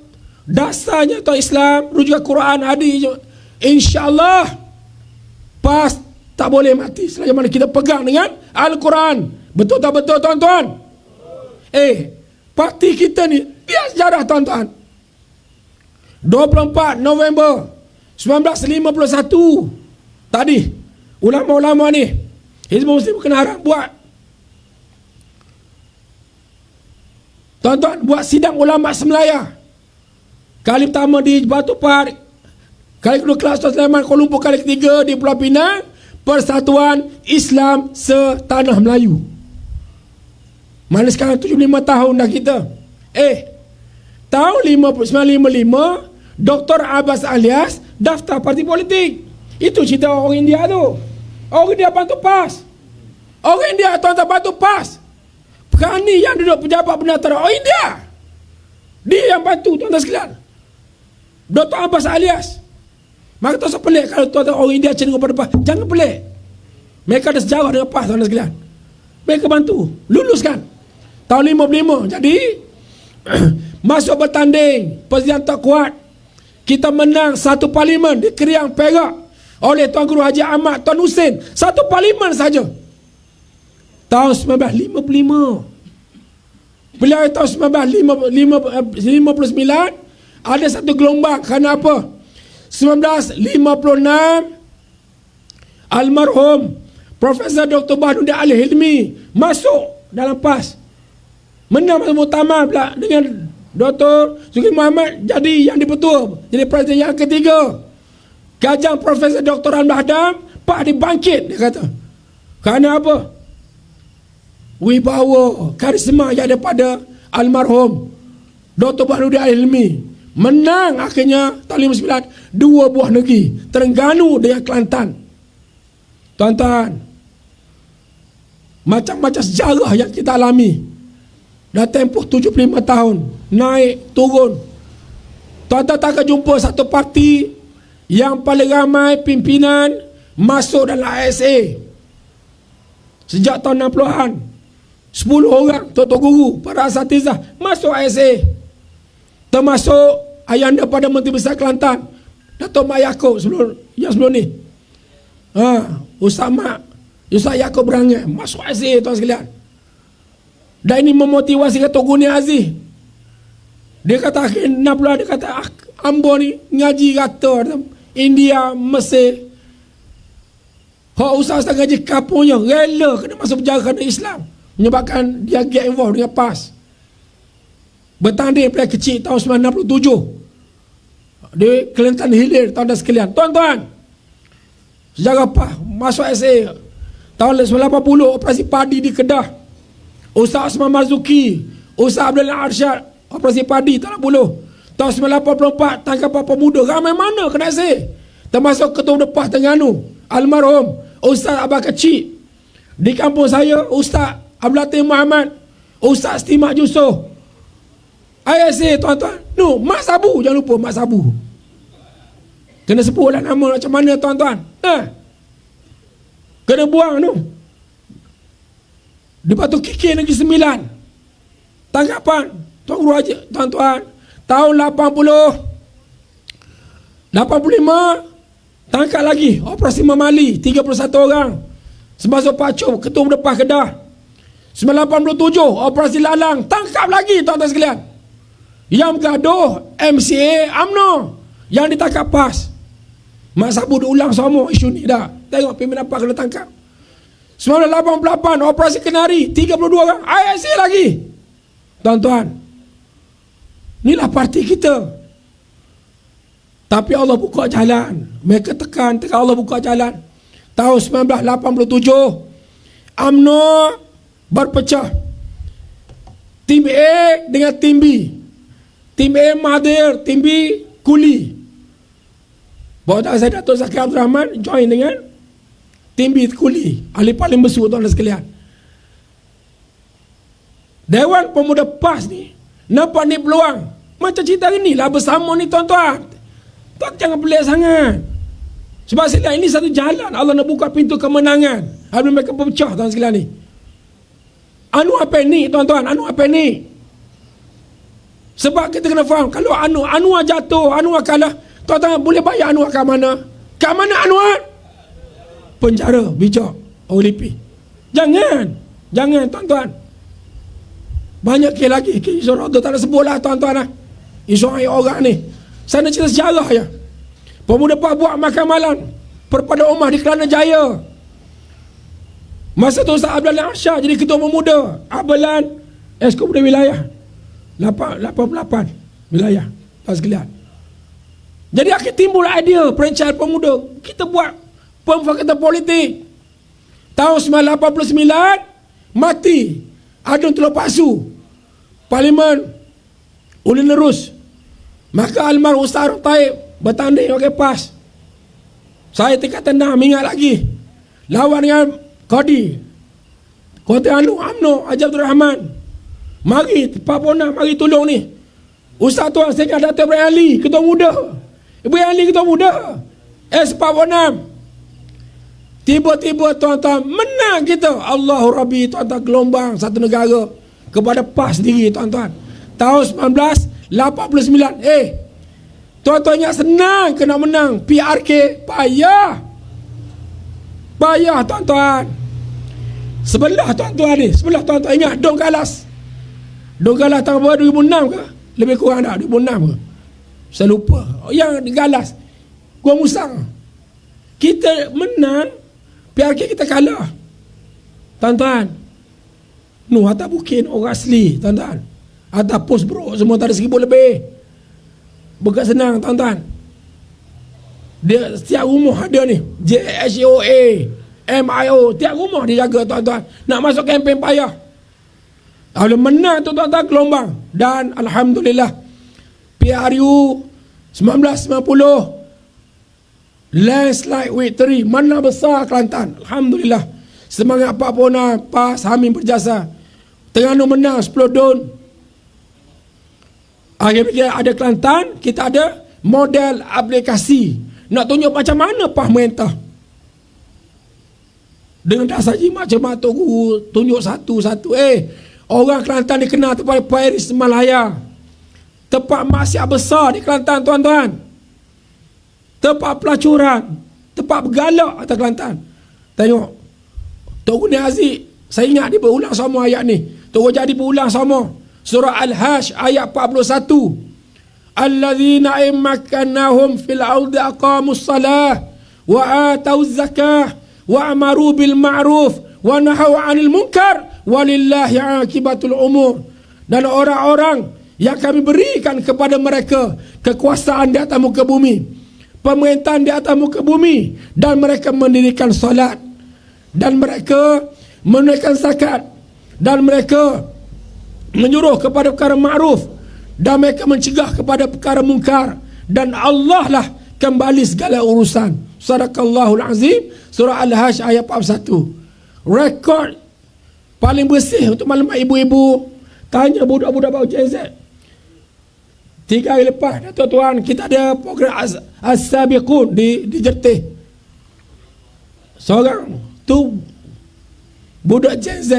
dasarnya tuan Islam, rujukan Quran hadis, insya-Allah pas tak boleh mati selagi mana kita pegang dengan Al-Quran. Betul tak betul tuan-tuan? Parti kita ni biar sejarah tuan-tuan. 24 November 1951 tadi ulama-ulama ni Hizbul Muslim kena harap buat, tuan-tuan, buat sidang ulama Semelaya. Kali pertama di Batu Pahat, kali kedua kelas Sultan Sulaiman Kuala Lumpur, kali ketiga di Pulau Pinang, Persatuan Islam Setanah Melayu. Mana sekarang 75 tahun dah kita. Tahun 1955 Dr. Abbas Alias daftar parti politik. Itu cerita orang India tu. Orang India bantu PAS. Orang India tuan-tuan bantu PAS. Kerani yang duduk pejabat pendatang orang India, dia yang bantu tuan-tuan sekalian. Dr. Abbas Alias. Maka tak usah pelik kalau tuan-tuan orang India cenderung pada PAS. Jangan pelik. Mereka ada sejarah dengan PAS tuan-tuan sekalian. Mereka bantu luluskan tahun 55. Jadi masuk bertanding, Presiden tak kuat, kita menang satu parlimen di Kriang Perak oleh Tuan Guru Haji Ahmad Tuan Husin. Satu parlimen saja. Tahun 1955. Beliau tahun 1959 ada satu gelombang. Kerana apa? 1956 almarhum Profesor Dr. Baharuddin Ali Hilmi masuk dalam PAS, menang masa muktamar pula dengan Dr. Zulkifli Muhammad jadi yang dipertua, jadi presiden yang ketiga. Gajang Profesor Dr. Ramli Adam Pak dibangkit, dia kata. Kerana apa? Wibawa, karisma yang daripada almarhum Dr. Baharuddin Ali Hilmi menang akhirnya tahun 59 dua buah negeri, Terengganu dengan Kelantan. Tuan-tuan, macam-macam sejarah yang kita alami. Dah tempoh 75 tahun, naik, turun. Tuan-tuan takkan jumpa satu parti yang paling ramai pimpinan masuk dalam ASA. Sejak tahun 60-an, 10 orang tok-tok guru, para asatizah masuk ASA. Termasuk ayahanda pada Menteri Besar Kelantan, Dato' Mak Yaakob sebelum ni. Ustaz Yaakob Berangai masuk ASA, tuan sekalian. Dan ini memotivasi Dato' Guni Aziz. Dia kata akhir 60, dia kata Ambo ni ngaji kata India, Mesir. Hak ustaz-ustaz ngaji kampungnya rela kena masuk penjara kerana Islam, menyebabkan dia get involved dengan PAS. Bertanding pilihan kecil tahun 1967 di Kelantan Hilir, tuan-tuan sekalian. Tuan-tuan, sejarah PAS masuk SA tahun 1980, operasi padi di Kedah, Ustaz Osman Marzuki, Ustaz Abdul Arsyad, operasi padi tahun 80. Tahun 1984 tangkapan pemuda ramai mana kena SA, termasuk Ketua Depas Terengganu almarhum Ustaz Abah Kecik. Di kampung saya Ustaz Abdul Latif Muhammad, Ustaz Stimak Yusof. ISA, tuan-tuan. Mak Sabu, jangan lupa Mak Sabu. Kena sebutlah nama macam mana, tuan-tuan. Kena buang tu. Di Batu Kikir Negeri Sembilan, tangkapan Tuan Guru Haji, tuan-tuan. Tahun 85 tangkap lagi operasi Memali, 31 orang, termasuk Pak Cub, Ketua Depas Kedah. 1987 operasi Lalang, tangkap lagi, tuan-tuan sekalian. Yang bergaduh MCA UMNO yang ditangkap PAS. Mak Sabu diulang semua isu ni dah. Tengok pimpinan PAS kena tangkap. 1988 operasi Kenari, 32 orang, ISA lagi. Tuan-tuan, inilah parti kita. Tapi Allah buka jalan. Mereka tekan Allah buka jalan. Tahun 1987 UMNO berpecah. Tim A dengan tim B. Tim A Mahathir, tim B Kuli. Bawa saya Dato' Zakir Abdul Rahman join dengan tim B Kuli, ahli paling besar, tuan-tuan sekalian. Dewan Pemuda PAS ni nampak ni peluang. Macam cerita ini lah bersama ni, tuan-tuan. Tuan jangan pelik sangat. Sebab sila ini satu jalan Allah nak buka pintu kemenangan. Habis mereka berpecah, tuan sekalian ni. Anu apa ni, tuan-tuan? Anu apa ni? Sebab kita kena faham, kalau Anwar jatuh, Anwar kalah, tuan-tuan boleh bayar Anwar kat mana? Kat mana Anwar? Penjara, bijak, OLP. Jangan, tuan-tuan. Banyak kes lagi, kes isu roda tak nak sebut lah, tuan-tuan lah. Isu orang ni. Sana cerita sejarah ya. Pemuda PAS buat makan malam perpada Umar di Kelana Jaya. Masa tu Ustaz Abdul Arsyad jadi ketua pemuda Abelan Esko Pemuda Wilayah 88 wilayah, tuan sekalian. Jadi akhir timbul idea perancangan pemuda. Kita buat pemufakatan politik. Tahun 1989 mati Adun Teluk Pasu, Parlimen Ulin Lerus. Maka almarhum Ustaz Arif Taib bertanding pakai PAS. Saya tingkatan 6 ingat lagi. Lawan dengan Kodi Kota UMNO Haji Abdul Rahman. Mari Pak Pona, mari tolong ni. Ustaz tuan saya kata Dato' Ibrahim Ali, ketua muda. Ibrahim Ali ketua muda. S46. Tiba-tiba tuan-tuan menang kita. Allahu Rabbi, tuan-tuan, gelombang satu negara kepada PAS sendiri, tuan-tuan. Tahun 1989. Tuan-tuan ingat senang kena menang PRK, payah. Payah, tuan-tuan. Sebelah tuan-tuan ni, sebelah tuan-tuan ingat Dong Galas. Dong Galas tahun berapa, 2006 ke? Lebih kurang tak, 2006 ke? Saya lupa. Yang digalas Gua Musang. Kita menang, PRK kita kalah. Tuan-tuan, atas bukit orang asli, tuan-tuan. Atas pos bro, semua tak ada 1,000 lebih. Bukan senang, tuan-tuan. Dia setiap rumah ada ni, JHOA, MIO, tiap rumah dia jaga, tuan-tuan. Nak masuk kempen payah. Kalau menang tu, tuan-tuan, gelombang. Dan alhamdulillah, PRU 1990 landslide victory, mana besar Kelantan. Alhamdulillah. Semangat Pak Pona, Pak Samin berjasa. Terengganu menang 10 dun. Akhirnya ada Kelantan, kita ada model aplikasi. Nak tunjuk macam mana pemerintah. Dengan dasar jimat macam tu guru tunjuk satu-satu. Orang Kelantan dikenal tempat Paris Malaya. Tempat maksiat besar di Kelantan, tuan-tuan. Tempat pelacuran, tempat bergalak atas Kelantan. Tengok Tok Guni Aziz, saya ingat dia berulang sama ayat ni. Tok jadi berulang sama. Surah Al-Hajj ayat 41. Alladzina immakannahum fil ardi aqamus salah wa atauz zakah wa amaru bil ma'ruf wa nahaw 'anil munkar walillahi 'aqibatul umur. Dan orang-orang yang kami berikan kepada mereka kekuasaan di atas muka bumi, pemerintahan di atas muka bumi, dan mereka mendirikan solat, dan mereka menunaikan zakat, dan mereka menyuruh kepada perkara ma'ruf, dan mereka mencegah kepada perkara mungkar, dan Allah lah kembali segala urusan. Sadaqallahul azim, surah Al-Hajj ayat 41. Rekod paling bersih untuk maklumat ibu-ibu. Tanya budak-budak bau Gen Z. 3 hari lepas, tuan-tuan, kita ada program As-Sabiqun di Jertih. Seorang tu budak Gen Z,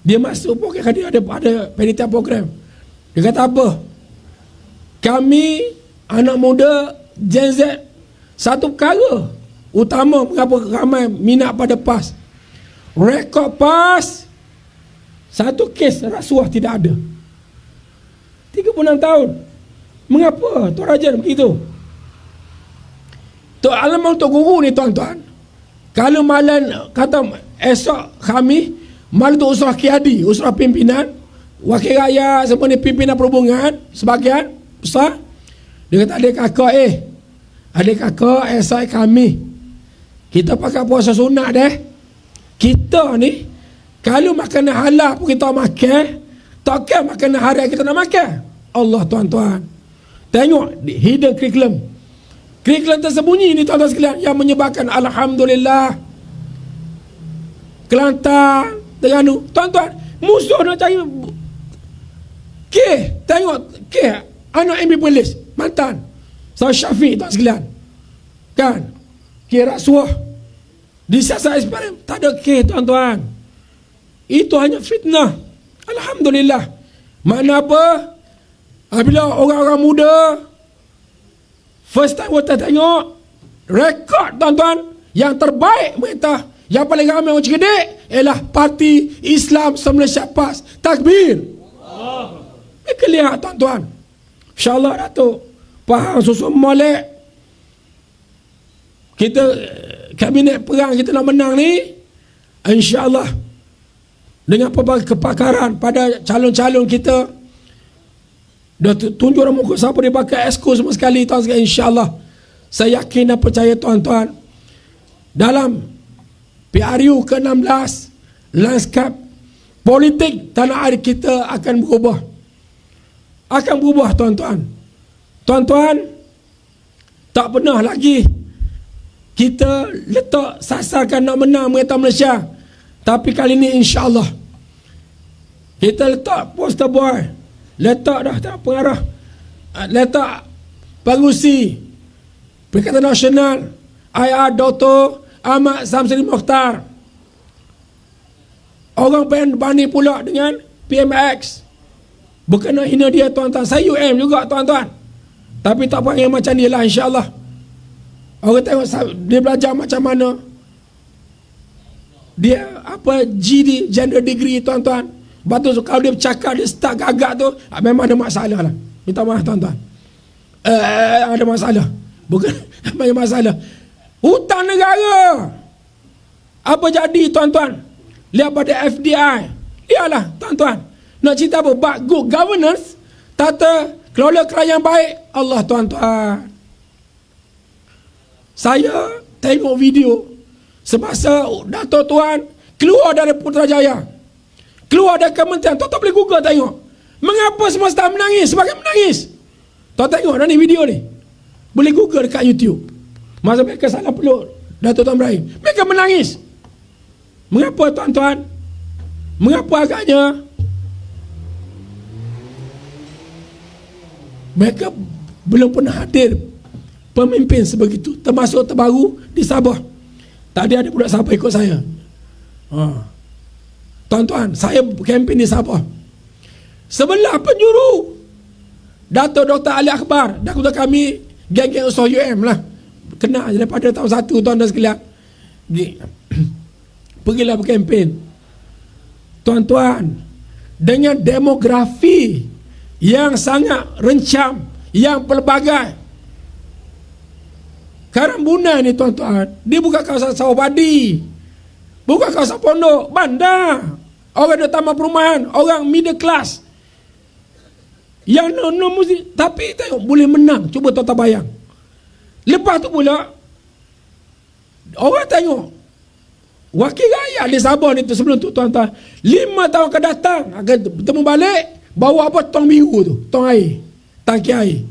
dia masuk program, dia ada panitia program. Dia kata apa? Kami anak muda Gen Z, satu perkara utama mengapa ramai minat pada PAS. Rekod PAS, satu kes rasuah tidak ada. 36 tahun. Mengapa Tok Rajan begitu? Tok Alam untuk guru ni, tuan-tuan. Kalau malam kata esok kami malam tu usaha kiadi, usaha pimpinan, wakil rakyat, semua ni pimpinan perhubungan, sebagian besar. Dia kata adik kakak esok kami kita pakai puasa sunat deh. Kita ni kalau makanan halal pun kita makan, takkan makanan haram kita nak makan. Allah, tuan-tuan, tengok hidden curriculum. Curriculum tersembunyi ni, tuan-tuan sekalian, yang menyebabkan alhamdulillah Kelantan, Terengganu, tuan-tuan, musuh nak cari tengok anak MB Polis mantan Saud Syafiq, tuan sekalian, kan, rasuah disiasat SPRM, tak ada tuan-tuan. Itu hanya fitnah. Alhamdulillah. Makna apa? Apabila orang-orang muda first time kita tengok rekod, tuan-tuan, yang terbaik mereka, yang paling ramai orang cerdik ialah Parti Islam Malaysia PAS. Takbir. Mereka lihat, tuan-tuan. InsyaAllah Datuk faham susun molek. Kita kabinet perang kita nak menang ni, InsyaAllah dengan pelbagai kepakaran pada calon-calon kita. Dah tunjuk orang muka siapa dia pakai esko semua sekali, tuan sekalian. InsyaAllah saya yakin dan percaya, tuan-tuan, dalam PRU ke-16 lanskap politik tanah air kita akan berubah. Akan berubah, tuan-tuan. Tuan-tuan, tak pernah lagi kita letak sasarkan nak menang mereka Malaysia. Tapi kali ini insya-Allah kita letak poster boy, letak dah tak pengarah, letak pengurusi Perikatan Nasional IR Dr. Ahmad Samsudin Mokhtar. Orang pengen banding pula dengan PMX. Bukan nak hina dia, tuan-tuan. Saya UM juga, tuan-tuan. Tapi tak panggil macam dia lah, insya-Allah. Orang tengok dia belajar macam mana. Dia apa GD, gender degree, tuan-tuan. Lepas tu kalau dia bercakap, dia start gagak tu, memang ada masalah lah. Minta maaf, tuan-tuan. ada masalah. Bukan banyak masalah. Hutang negara. Apa jadi tuan-tuan? Lihat pada FDI. Lihatlah tuan-tuan. Nak cerita apa? Bak good governance, tata kelola kerajaan baik. Allah tuan-tuan. Saya tengok video semasa Dato' Tuan keluar dari Putrajaya, keluar dari kementerian. Tuan-tuan boleh Google tengok. Mengapa semasa menangis? Sebagai menangis. Tuan tengok dah ni video ni. Boleh Google dekat YouTube. Masa mereka salah peluk Dato' Tuan Ibrahim, mereka menangis. Mengapa tuan-tuan? Mengapa agaknya mereka belum pernah hadir pemimpin sebegitu, termasuk terbaru di Sabah. Tadi ada budak Sabah ikut saya. Tuan-tuan, saya kempen di Sabah. Sebelah penjuru Dato' Dr. Ali Akbar, Dato' kami geng-geng usaha UM lah, kena daripada tahun 1 tuan-tuan sekalian. Pergilah berkempen. Tuan-tuan, dengan demografi yang sangat rencam, yang pelbagai, Karambunan ni tuan-tuan, dia bukan kawasan sawah padi, bukan kawasan pondok, bandar. Orang ada taman perumahan, orang middle class yang no mesti, tapi tengok boleh menang. Cuba tuan-tuan bayang. Lepas tu pula orang tengok wakil rakyat di Sabah ni tu, sebelum tu tuan-tuan, 5 tahun akan datang akan bertemu balik, bawa apa? Tong biru tu, tong air, tangki air.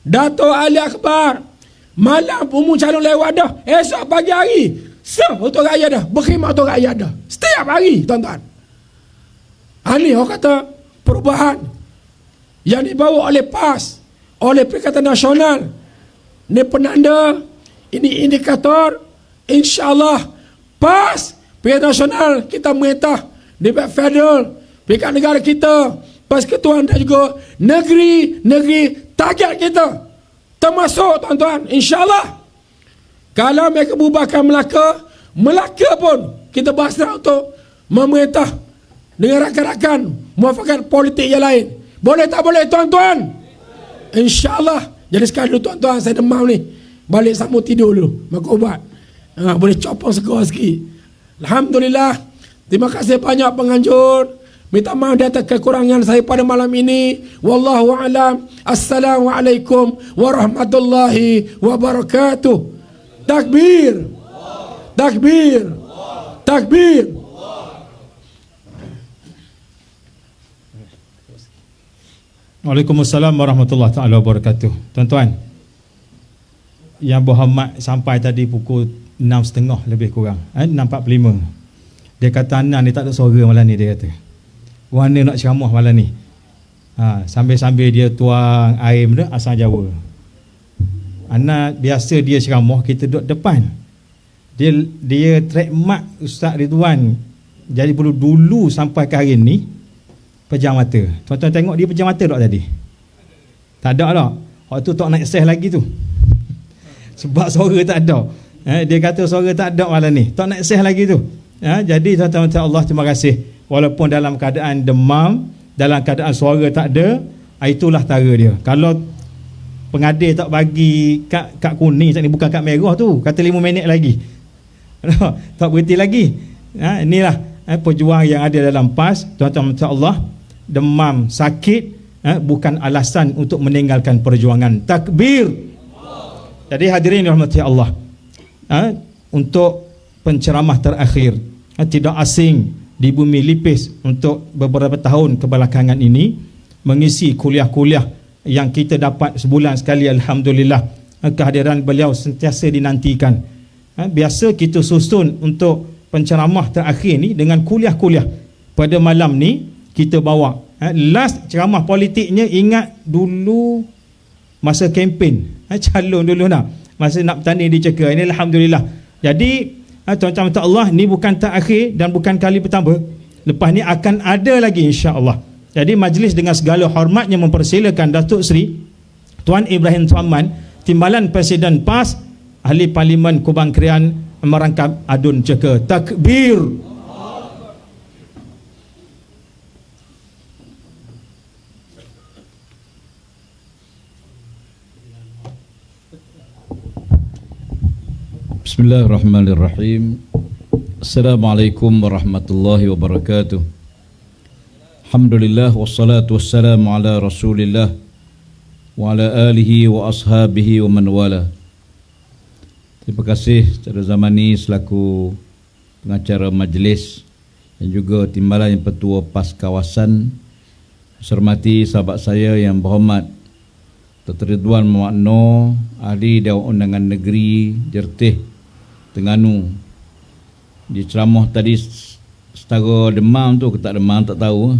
Dato' Ali Akbar malam umum calon lewat dah, esok pagi hari untuk rakyat dah, berkhidmat untuk rakyat dah, setiap hari tuan-tuan. Ini orang kata perubahan yang dibawa oleh PAS, oleh Perikatan Nasional. Ini penanda, ini indikator, insyaAllah PAS, Perikatan Nasional, kita merintah di pihak federal, pihak negara kita, Persekutuan dan juga negeri-negeri target kita, termasuk tuan-tuan, insyaAllah kalau mereka bubarkan Melaka pun kita berhasrat untuk memerintah dengan rakan-rakan muafakat politik yang lain. Boleh tak boleh tuan-tuan? InsyaAllah. Jadi sekarang dulu tuan-tuan, saya demam ni, balik sambung tidur dulu, makan ubat, boleh copong segar sikit. Alhamdulillah. Terima kasih banyak penganjur. Minta maaf di atas kekurangan saya pada malam ini. Wallahu a'lam. Assalamualaikum warahmatullahi wabarakatuh. Takbir. Takbir. Takbir. Waalaikumsalam warahmatullahi taala wabarakatuh. Tuan-tuan, yang berhormat sampai tadi pukul 6.30 lebih kurang, 6.45. Dia kata Anan ni tak ada suara malam ni, dia kata. Warna nak ceramah malam ni. Sambil-sambil dia tuang air benda asal Jawa. Anak biasa dia ceramah, kita duduk depan. Dia trademark Ustaz Ridwan. Jadi dulu sampai ke hari ni pejam mata. Tuan-tuan tengok dia pejam mata tak tadi? Tak ada tak? Waktu tak nak access lagi tu. Sebab suara tak ada. Dia kata suara tak ada malam ni, tak nak access lagi tu. Jadi tuan-tuan Allah, terima kasih. Walaupun dalam keadaan demam, dalam keadaan suara tak ada, itulah tara dia. Kalau pengadil tak bagi kad kuning, tak ni bukan kad merah tu, kata 5 minit lagi. Tak berhenti lagi. Inilah pejuang yang ada dalam PAS. Tuan-tuan Allah, demam, sakit bukan alasan untuk meninggalkan perjuangan. Takbir. Jadi hadirin rahmati Allah, untuk penceramah terakhir, tidak asing di bumi Lipis untuk beberapa tahun kebelakangan ini, mengisi kuliah-kuliah yang kita dapat sebulan sekali. Alhamdulillah, kehadiran beliau sentiasa dinantikan. Biasa kita susun untuk penceramah terakhir ni dengan kuliah-kuliah. Pada malam ni kita bawa last ceramah politiknya. Ingat dulu masa kempen calon dulu masa nak bertanding di Cekar ini. Alhamdulillah. Jadi tuan-tuan Allah, ni bukan terakhir dan bukan kali pertama. Lepas ni akan ada lagi insya-Allah. Jadi majlis dengan segala hormatnya mempersilakan Datuk Seri Tuan Ibrahim Tuaman, Timbalan Presiden PAS, Ahli Parlimen Kubang Krian, merangkap adun Cekar. Takbir. Bismillahirrahmanirrahim. Assalamualaikum warahmatullahi wabarakatuh. Alhamdulillah wassalatu wassalamu ala Rasulillah wa ala alihi wa ashabihi wa man wala. Terima kasih Saudara Zamani selaku pengacara majlis dan juga timbalan yang Petua PAS kawasan. Saya hormati sahabat saya yang berhormat Dr. Ridwan Muhammad Noor, Ahli Dewan Undangan Negeri Jertih Terengganu. Di ceramah tadi setara demam tu ke tak demam tak tahu.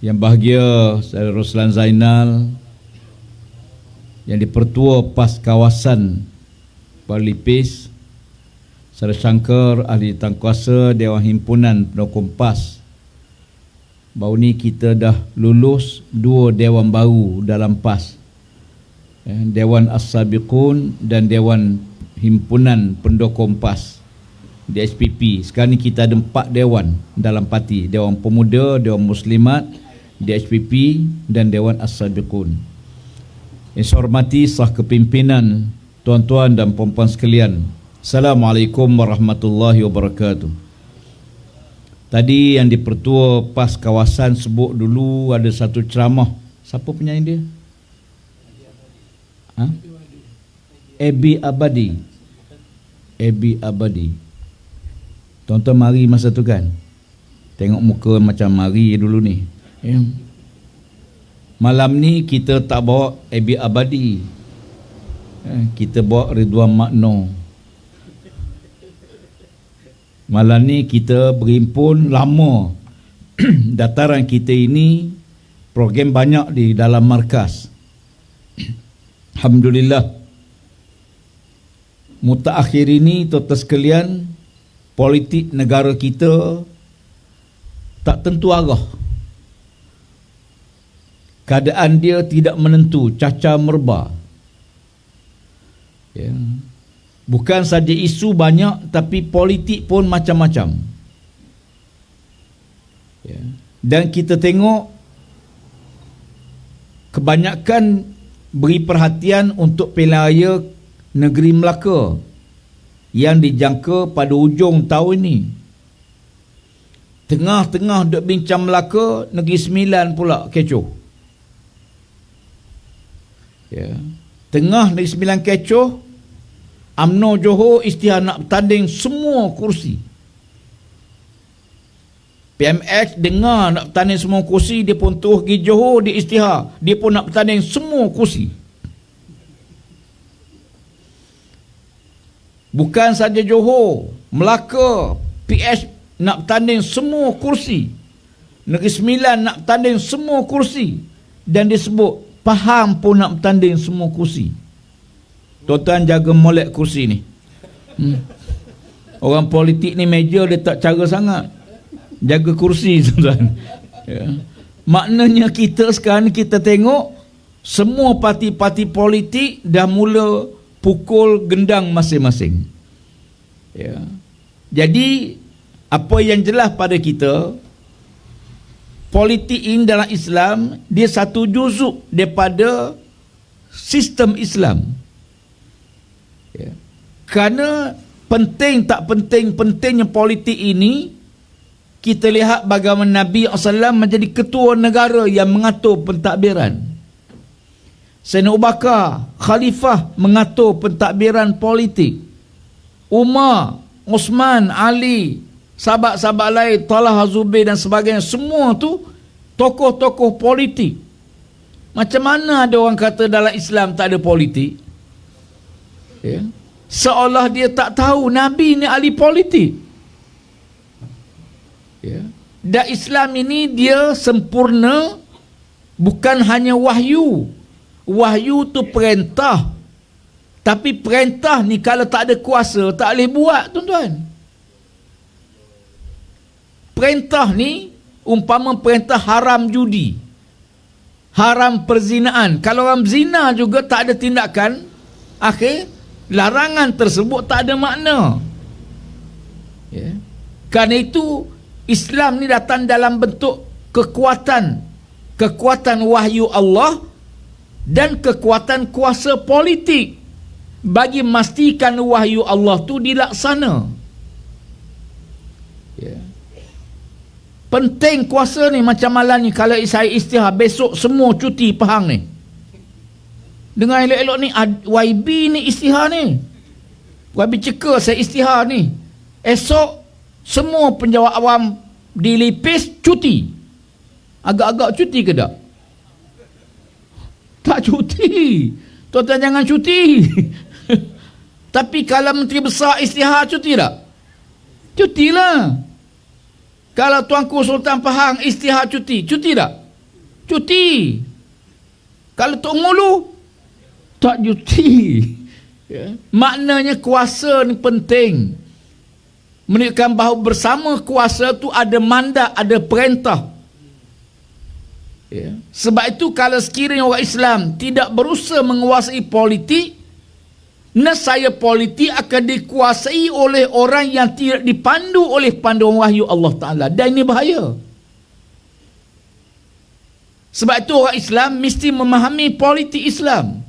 Yang bahagia Saudara Roslan Zainal yang dipertua PAS kawasan Parlipis, Saudara Syangkar Ahli Tangkuasa Dewan Himpunan Pendukung PAS. Baru ni kita dah lulus 2 dewan baru dalam PAS, Dewan As-Sabiqun dan Dewan Himpunan Pendukung PAS DSPP. Sekarang ni kita ada 4 dewan dalam parti, Dewan Pemuda, Dewan Muslimat, DSPP dan Dewan As-Sabiqun. Yang saya hormati sah kepimpinan, tuan-tuan dan puan-puan sekalian, Assalamualaikum warahmatullahi wabarakatuh. Tadi yang dipertua PAS kawasan sebut dulu ada satu ceramah. Siapa penyanyi dia? Abi Abadi. Abi Abadi. Tuan-tuan mari masa tu kan. Tengok muka macam mari dulu ni. Malam ni kita tak bawa Abi Abadi. Kita bawa Ridwan Muhammad Noor. Malam ni kita berhimpun lama. Dataran kita ini program banyak di dalam markas. Alhamdulillah. Mutaakhir ini tuan-tuan sekalian, politik negara kita tak tentu arah. Keadaan dia tidak menentu, cacar merba. Ya. Bukan saja isu banyak, tapi politik pun macam-macam. Ya. Dan kita tengok kebanyakan beri perhatian untuk pilihan raya negeri Melaka yang dijangka pada hujung tahun ini. Tengah-tengah duk bincang Melaka, Negeri Sembilan pula kecoh. Ya. Tengah Negeri Sembilan kecoh, UMNO Johor isytihar nak bertanding semua kursi. PMX dengar nak bertanding semua kursi, dia pun terus pergi Johor, dia isytihar, dia pun nak bertanding semua kursi. Bukan saja Johor, Melaka, PH nak bertanding semua kursi. Negeri Sembilan nak bertanding semua kursi. Dan disebut Pahang pun nak bertanding semua kursi. Tuan-tuan jaga molek kursi ni. Orang politik ni meja dia tak cara sangat. Jaga kursi tuan-tuan. Ya. Maknanya kita sekarang kita tengok semua parti-parti politik dah mula pukul gendang masing-masing. Ya. Jadi apa yang jelas pada kita, politik ini dalam Islam dia satu juzuk daripada sistem Islam. Ya. Kerana penting tak pentingnya politik ini, kita lihat bagaimana Nabi SAW menjadi ketua negara yang mengatur pentadbiran. Sayyidina Abu Bakar khalifah mengatur pentadbiran politik. Umar, Osman, Ali, sahabat-sahabat lain, Talha, Zubair dan sebagainya, semua tu tokoh-tokoh politik. Macam mana ada orang kata dalam Islam tak ada politik? Ya. Seolah dia tak tahu Nabi ni ahli politik. Ya. Dan Islam ini dia sempurna, bukan hanya wahyu. Wahyu tu perintah. Tapi perintah ni kalau tak ada kuasa tak boleh buat, tuan-tuan. Perintah ni umpama perintah haram judi, haram perzinaan. Kalau orang zina juga tak ada tindakan, akhir larangan tersebut tak ada makna. Ya. Kerana itu Islam ni datang dalam bentuk kekuatan wahyu Allah dan kekuatan kuasa politik. bagi memastikan wahyu Allah tu dilaksana. Ya. Penting kuasa ni. Macam malam ni kalau saya istihar, besok semua cuti Pahang ni. Dengar elok-elok ni, YB ni istihar ni, YB ceka saya istihar ni. Esok semua penjawat awam di Lipis cuti. Agak-agak cuti ke tak? Tak cuti. Tuan-tuan jangan cuti. Tapi kalau Menteri Besar istihar, cuti tak? Cutilah. Kalau Tuanku Sultan Pahang istihar, cuti tak? Cuti. Kalau Tok Ngulu tak cuti. Ya. Maknanya kuasa ni penting. Menunjukkan bahawa bersama kuasa tu ada mandat, ada perintah. Ya. Sebab itu kalau sekiranya orang Islam tidak berusaha menguasai politik, nescaya politik akan dikuasai oleh orang yang tidak dipandu oleh panduan wahyu Allah Ta'ala. Dan ini bahaya. Sebab itu orang Islam mesti memahami politik Islam.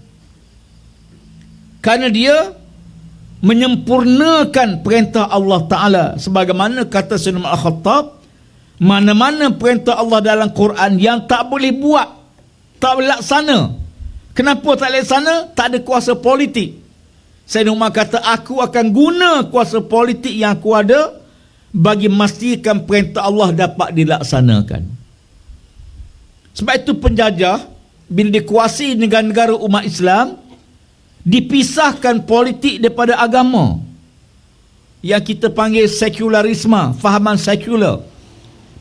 Kerana dia menyempurnakan perintah Allah Ta'ala. Sebagaimana kata Sayyidina Al-Khattab, mana-mana perintah Allah dalam Quran yang tak boleh buat, tak boleh laksana. Kenapa tak laksana? Tak ada kuasa politik. Sayyidina Umar kata, aku akan guna kuasa politik yang aku ada bagi memastikan perintah Allah dapat dilaksanakan. Sebab itu penjajah bila dikuasai negara-negara umat Islam, dipisahkan politik daripada agama, yang kita panggil sekularisme, fahaman sekular.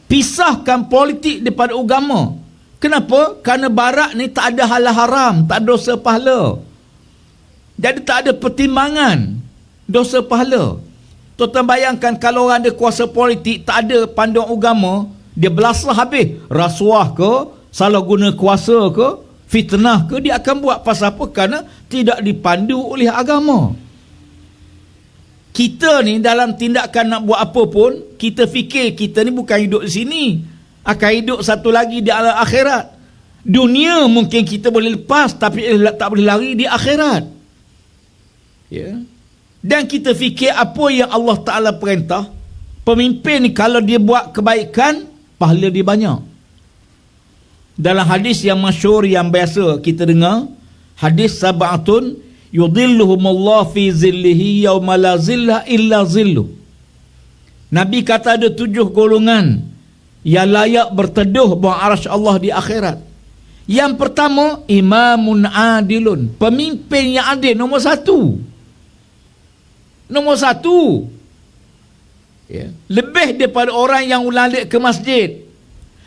Pisahkan politik daripada agama. Kenapa? Kerana barat ni tak ada halal haram, tak ada dosa pahala. Jadi tak ada pertimbangan dosa pahala. Tuan-tuan bayangkan kalau orang ada kuasa politik, tak ada panduan agama, dia belasah habis. Rasuah ke, salah guna kuasa ke, fitnah ke, dia akan buat. Pasal apa? Kerana tidak dipandu oleh agama. Kita ni dalam tindakan nak buat apa pun, kita fikir kita ni bukan hidup di sini, akan hidup satu lagi di alam akhirat. Dunia mungkin kita boleh lepas, tapi tak boleh lari di akhirat. Ya. Dan kita fikir apa yang Allah Ta'ala perintah, pemimpin ni kalau dia buat kebaikan, pahala dia banyak. Dalam hadis yang masyhur yang biasa kita dengar, hadis sab'atun yudhilluhumullah fi zillihi yawma la zilla illa zillu. Nabi kata ada 7 golongan yang layak berteduh bawah arasy Allah di akhirat. Yang pertama, imamun adilun, pemimpin yang adil. Nombor 1. Ya. Lebih daripada orang yang ulang-alik ke masjid,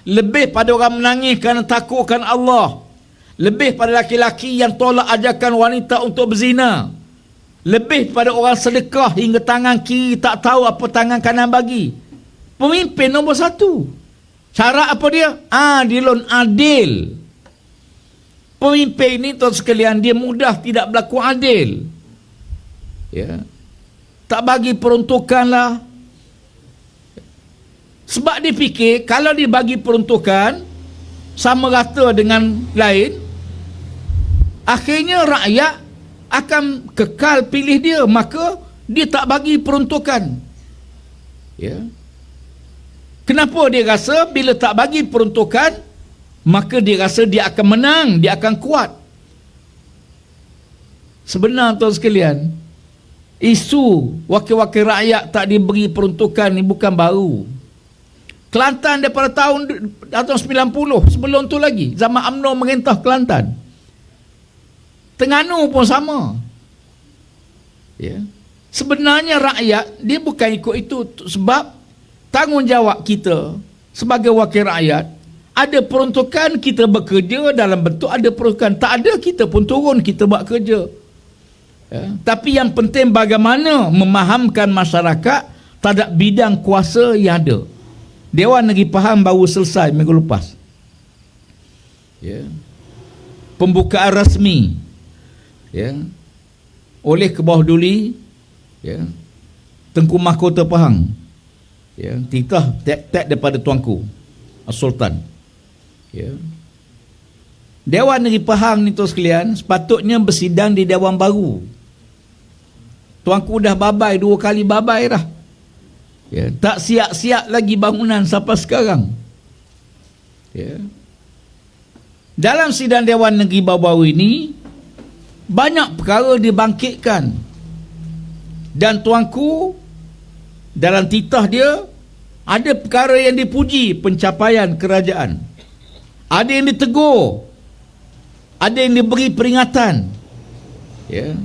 lebih pada orang menangis kerana takutkan Allah, lebih pada laki-laki yang tolak ajakan wanita untuk berzina, lebih pada orang sedekah hingga tangan kiri tak tahu apa tangan kanan bagi. Pemimpin nombor 1. Syarat apa dia? Adilun, adil. Pemimpin ini tuan sekalian, dia mudah tidak berlaku adil. Ya. Tak bagi peruntukan lah. Sebab dia fikir kalau dia bagi peruntukan sama rata dengan lain, akhirnya rakyat akan kekal pilih dia, maka dia tak bagi peruntukan. Ya. Kenapa dia rasa bila tak bagi peruntukan, maka dia rasa dia akan menang, dia akan kuat. Sebenarnya tuan sekalian, isu wakil-wakil rakyat tak diberi peruntukan ni bukan baru. Kelantan daripada tahun 90, sebelum tu lagi, zaman UMNO merintah Kelantan. Terengganu pun sama. Ya. Sebenarnya rakyat dia bukan ikut itu, sebab tanggungjawab kita sebagai wakil rakyat, ada peruntukan kita bekerja dalam bentuk ada peruntukan, tak ada kita pun turun kita buat kerja. Ya. Tapi yang penting bagaimana memahamkan masyarakat terhadap bidang kuasa yang ada. Dewan Negeri Pahang baru selesai minggu lepas. Ya. Pembukaan rasmi. Ya. Oleh ke bawah duli, ya, Tengku Mahkota Pahang. Ya, titah tek daripada tuanku Sultan. Ya. Dewan Negeri Pahang ni tuan sekalian sepatutnya bersidang di Dewan Baru. Tuanku dah babai, 2 kali babai dah. Ya, tak siap-siap lagi bangunan sampai sekarang. Ya. Dalam sidang Dewan Negeri baru-baru ini, banyak perkara dibangkitkan. Dan tuanku, dalam titah dia, ada perkara yang dipuji pencapaian kerajaan. Ada yang ditegur. Ada yang diberi peringatan. Ya.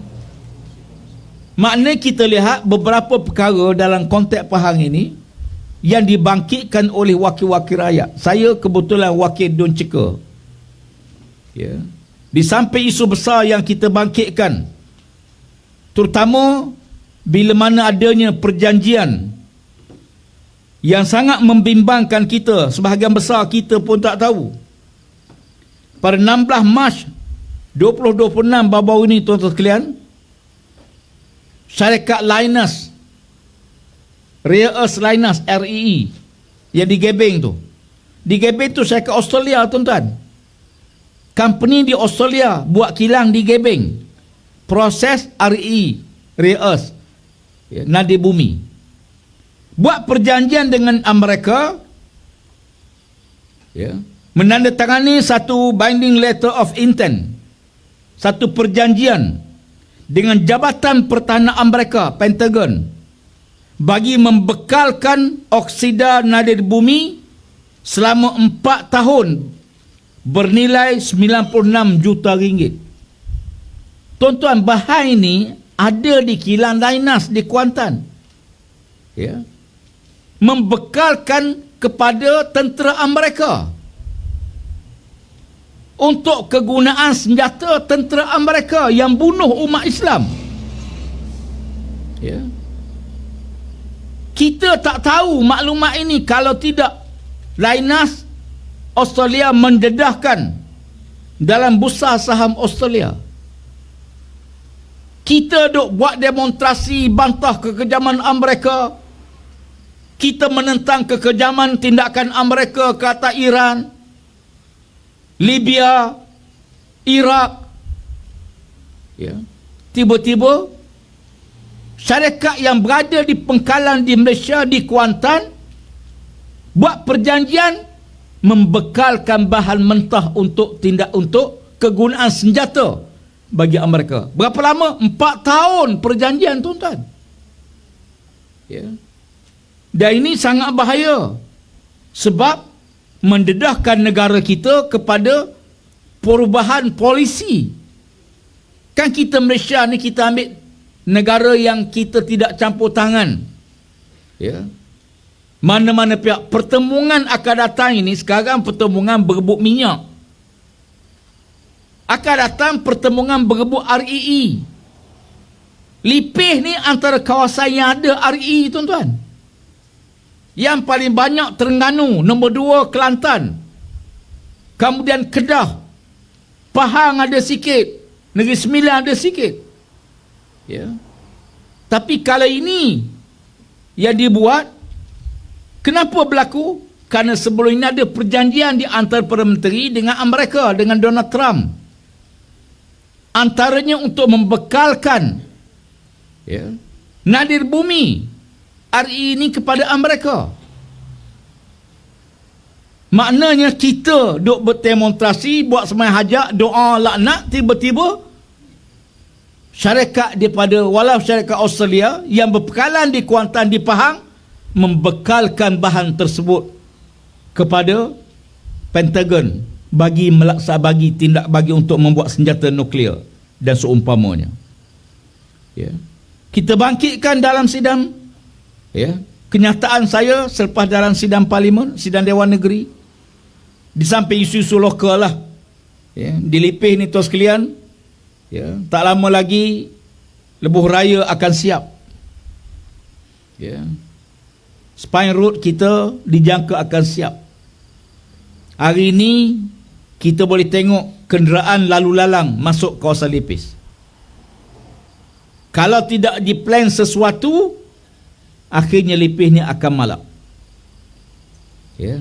Maknanya kita lihat beberapa perkara dalam konteks Pahang ini yang dibangkitkan oleh wakil-wakil rakyat. Saya kebetulan wakil Don Ceka. Ya. Di samping isu besar yang kita bangkitkan, terutama bila mana adanya perjanjian yang sangat membimbangkan kita, sebahagian besar kita pun tak tahu. Pada 16 Mac 2026 baru-baru ini, tuan-tuan sekalian, syarikat Linus, Rare Earth Linus, REE, yang di Gebeng tu. Di Gebeng tu syarikat Australia, tuan-tuan. Company di Australia buat kilang di Gebeng. Proses REE, Rare Earth, ya, nadi bumi. Buat perjanjian dengan Amerika, ya, menandatangani satu binding letter of intent, satu perjanjian dengan Jabatan Pertahanan Amerika, Pentagon, bagi membekalkan oksida nadir bumi selama 4 tahun bernilai 96 juta ringgit. Tuan-tuan, bahan ini ada di kilang Linus di Kuantan. Ya. Membekalkan kepada tentera Amerika untuk kegunaan senjata tentera Amerika yang bunuh umat Islam. Ya. Kita tak tahu maklumat ini kalau tidak Linus Australia mendedahkan dalam bursa saham Australia. Kita duk buat demonstrasi bantah kekejaman Amerika. Kita menentang kekejaman tindakan Amerika ke atas Iran, Libya, Iraq. Ya. Tiba-tiba syarikat yang berada di pengkalan di Malaysia, di Kuantan, buat perjanjian membekalkan bahan mentah untuk kegunaan senjata bagi Amerika. Berapa lama? 4 tahun perjanjian, tuan-tuan. Ya. Dan ini sangat bahaya sebab mendedahkan negara kita kepada perubahan polisi. Kan kita Malaysia ni, kita ambil negara yang kita tidak campur tangan. Ya. Mana-mana pihak. Pertemuan akan datang ini, sekarang pertemuan berebut minyak. Akan datang pertemuan berebut REE. Lipih ni antara kawasan yang ada REE, tuan-tuan. Yang paling banyak Terengganu, nombor 2 Kelantan, kemudian Kedah, Pahang ada sikit, Negeri Sembilan ada sikit. Ya. Tapi kalau ini yang dibuat, kenapa berlaku? Kerana sebelum ini ada perjanjian di antara Perdana Menteri dengan Amerika, dengan Donald Trump. Antaranya untuk membekalkan, ya, nadir bumi RE ini kepada Amerika. Maknanya kita duk berdemonstrasi, buat sembahyang hajat, doa laknat, tiba-tiba syarikat daripada walau syarikat Australia yang berpekalan di Kuantan, di Pahang, membekalkan bahan tersebut kepada Pentagon bagi bagi untuk membuat senjata nuklear dan seumpamanya. Ya. Kita bangkitkan dalam sidang, ya, kenyataan saya selepas dalam sidang Parlimen, sidang Dewan Negeri, di samping isu-isu lokal lah, ya, di Lipih ni tuan sekalian, ya, tak lama lagi lebuh raya akan siap. Ya. Spine Road kita dijangka akan siap. Hari ini kita boleh tengok kenderaan lalu lalang masuk kawasan Lipis. Kalau tidak diplan sesuatu, akhirnya Lipis ni akan malap. Ya.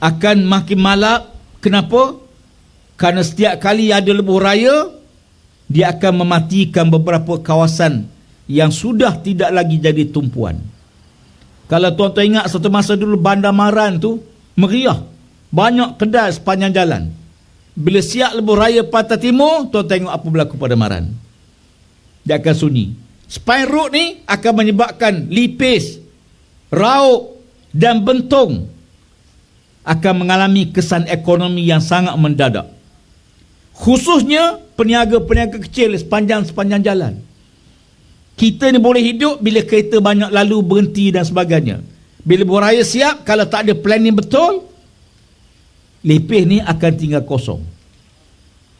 Akan makin malap. Kenapa? Kerana setiap kali ada lebuh raya, dia akan mematikan beberapa kawasan yang sudah tidak lagi jadi tumpuan. Kalau tuan-tuan ingat satu masa dulu Bandar Maran tu meriah, banyak kedai sepanjang jalan. Bila siap lebuh raya Pantai Timur, tuan tengok apa berlaku pada Maran. Dia akan sunyi. Spine road ni akan menyebabkan Lipis, Rauk dan Bentong akan mengalami kesan ekonomi yang sangat mendadak. Khususnya peniaga-peniaga kecil sepanjang jalan. Kita ni boleh hidup bila kereta banyak lalu, berhenti dan sebagainya. Bila beraya siap, kalau tak ada planning betul, Lipis ni akan tinggal kosong.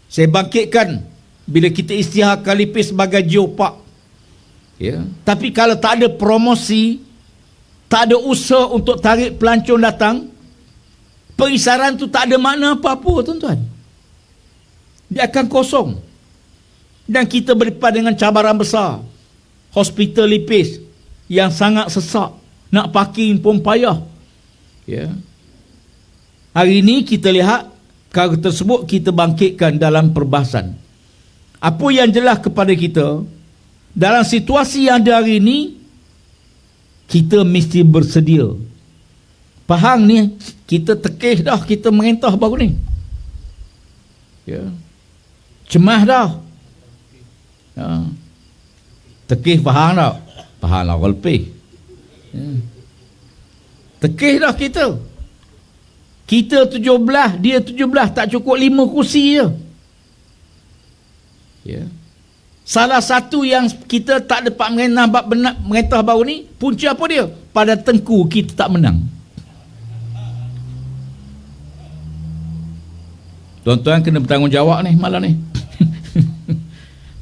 Saya bangkitkan bila kita isytiharkan Lipis sebagai geopark. Ya. Tapi kalau tak ada promosi, tak ada usaha untuk tarik pelancong datang, perisaran tu tak ada makna apa-apa, tuan-tuan. Dia akan kosong. Dan kita berdepan dengan cabaran besar. Hospital Lipis yang sangat sesak. Nak parking pun payah. Ya. Hari ini kita lihat perkara tersebut kita bangkitkan dalam perbahasan. Apa yang jelas kepada kita, dalam situasi yang ada hari ini, kita mesti bersedia. Pahang ni, kita tekih dah, kita merintah baru ni. Ya. Cemas dah. Ya. Tekih faham tak? Faham lah orang lebih. Ya. Tekih dah kita. Kita 17, dia 17, tak cukup 5 kursi je. Ya. Salah satu yang kita tak dapat merintah baru ni, punca apa dia? Pada Tengku kita tak menang. Tuan-tuan kena bertanggungjawab ni malam ni.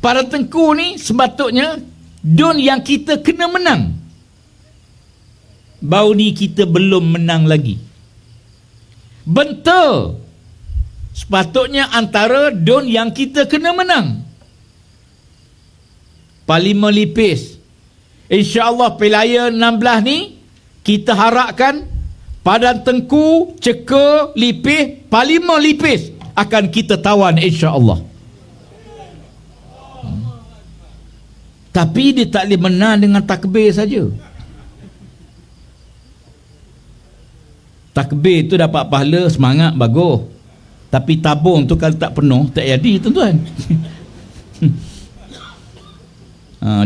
Pada Tengku ni sepatutnya don yang kita kena menang. Baru ni kita belum menang lagi. Benta sepatutnya antara don yang kita kena menang. Parlimen Lipis, InsyaAllah Pelaya 16 ni kita harapkan Padang Tengku, Ceka, Lipis, Parlimen Lipis akan kita tawan insya-Allah. Tapi dia tak boleh menang dengan takbir saja. Takbir tu dapat pahala, semangat, bagus. Tapi tabung tu kalau tak penuh, tak jadi, tuan-tuan.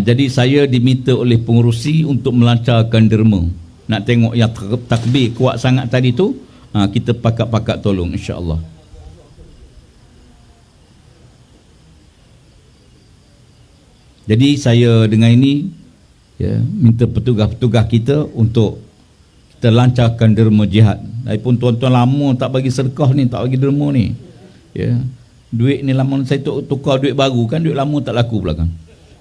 Jadi saya diminta oleh pengurusi untuk melancarkan derma. Nak tengok yang takbir kuat sangat tadi tu, kita pakat-pakat tolong insya-Allah. Jadi saya dengan ini minta petugas-petugas kita untuk kita lancarkan derma jihad. Lagipun tuan-tuan lama tak bagi sedekah ni, tak bagi derma ni. Ya. Duit ni lama saya tukar duit baru kan, duit lama tak laku belakang.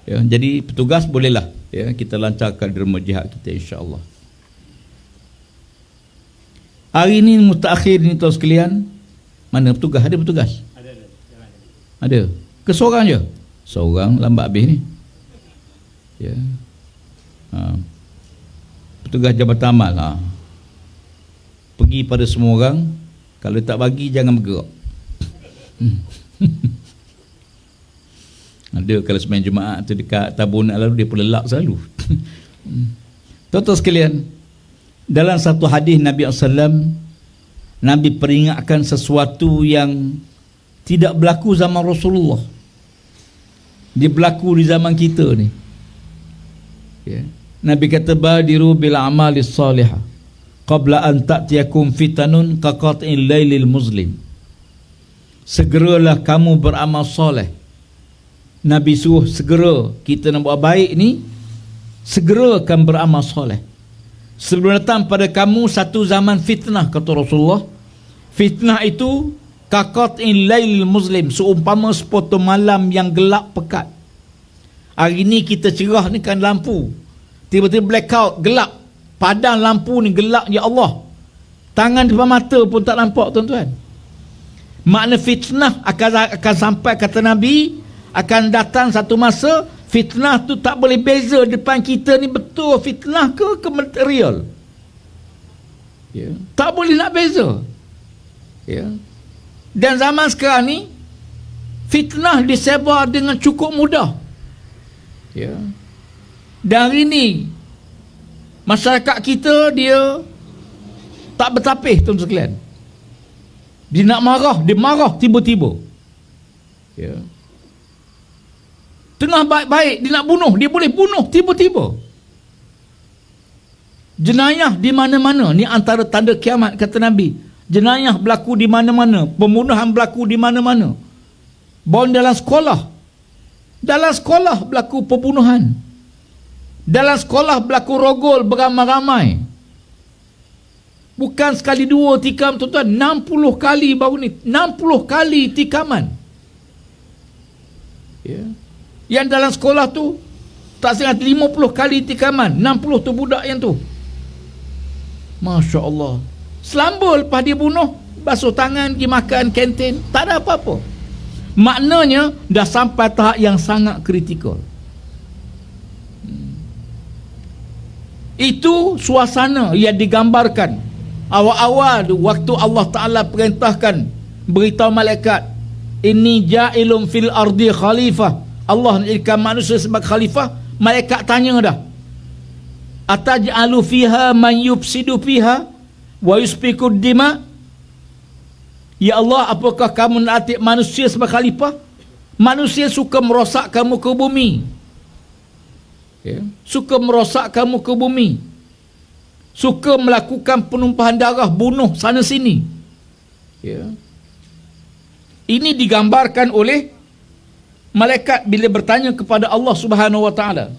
Ya, jadi petugas bolehlah kita lancarkan derma jihad kita insya-Allah. Hari ni mutakhir ni tuan sekalian, mana petugas? Ada petugas? Ada. Ke seorang je? Seorang lambat habis ni. Ya. Petugas Jabatan Amal pergi pada semua orang, kalau tak bagi jangan bergerak. Ada kalau sembahyang Jumaat tu dekat tabun lalu dia pelelak selalu. Tuan-tuan sekalian, dalam satu hadis Nabi SAW, Nabi peringatkan sesuatu yang tidak berlaku zaman Rasulullah. Dia berlaku di zaman kita ni. Ya. Nabi kata badiru bil a'malis salihah qabla an ta'tiyakum fitanun kaqat'il lailil muslim. Segeralah kamu beramal soleh. Nabi suruh segera kita nak buat baik ni, segerakan beramal soleh. Sebelum datang pada kamu satu zaman fitnah, kata Rasulullah. Fitnah itu kaqat'il lailil muslim, seumpama sepotong malam yang gelap pekat. Hari ni kita cerah ni kan lampu, tiba-tiba blackout, gelap, padam lampu ni gelap, ya Allah, tangan depan mata pun tak nampak, tuan-tuan. Makna fitnah akan sampai, kata Nabi, akan datang satu masa fitnah tu tak boleh beza depan kita ni betul fitnah ke material. Ya. Tak boleh nak beza. Ya. Dan zaman sekarang ni Fitnah disebar dengan cukup mudah. Ya. Dan hari ini masyarakat kita dia tak bertapih, tuan-tuan sekalian. Dia nak marah, dia marah tiba-tiba. Ya. Tengah baik-baik dia nak bunuh, dia boleh bunuh tiba-tiba. Jenayah di mana-mana, ni antara tanda kiamat kata Nabi. Jenayah berlaku di mana-mana, pembunuhan berlaku di mana-mana. Bahkan dalam sekolah berlaku pembunuhan. Dalam sekolah berlaku rogol beramai-ramai. Bukan sekali dua tikam, tuan-tuan, 60 kali baru ni, 60 kali tikaman. Ya. Yang dalam sekolah tu tak sangat 50 kali tikaman, 60 tu budak yang tu. Masya Allah. Selamba lepas dia bunuh, basuh tangan, pergi makan kantin, tak ada apa-apa. Maknanya dah sampai tahap yang sangat kritikal. Itu suasana yang digambarkan awal-awal waktu Allah Ta'ala perintahkan, beritahu malaikat, inni ja'ilum fil ardi khalifah. Allah menjadikan manusia sebagai khalifah. Malaikat tanya dah, ataj'alu fiha man yufsidu fiha wa yusfiku dima. Ya Allah, apakah kamu nak atik manusia sebagai khalifah? Manusia suka merosakkan muka bumi. Ya. Suka merosakkan muka bumi. Suka melakukan penumpahan darah, bunuh sana sini. Ya. Ini digambarkan oleh malaikat bila bertanya kepada Allah Subhanahu wa taala.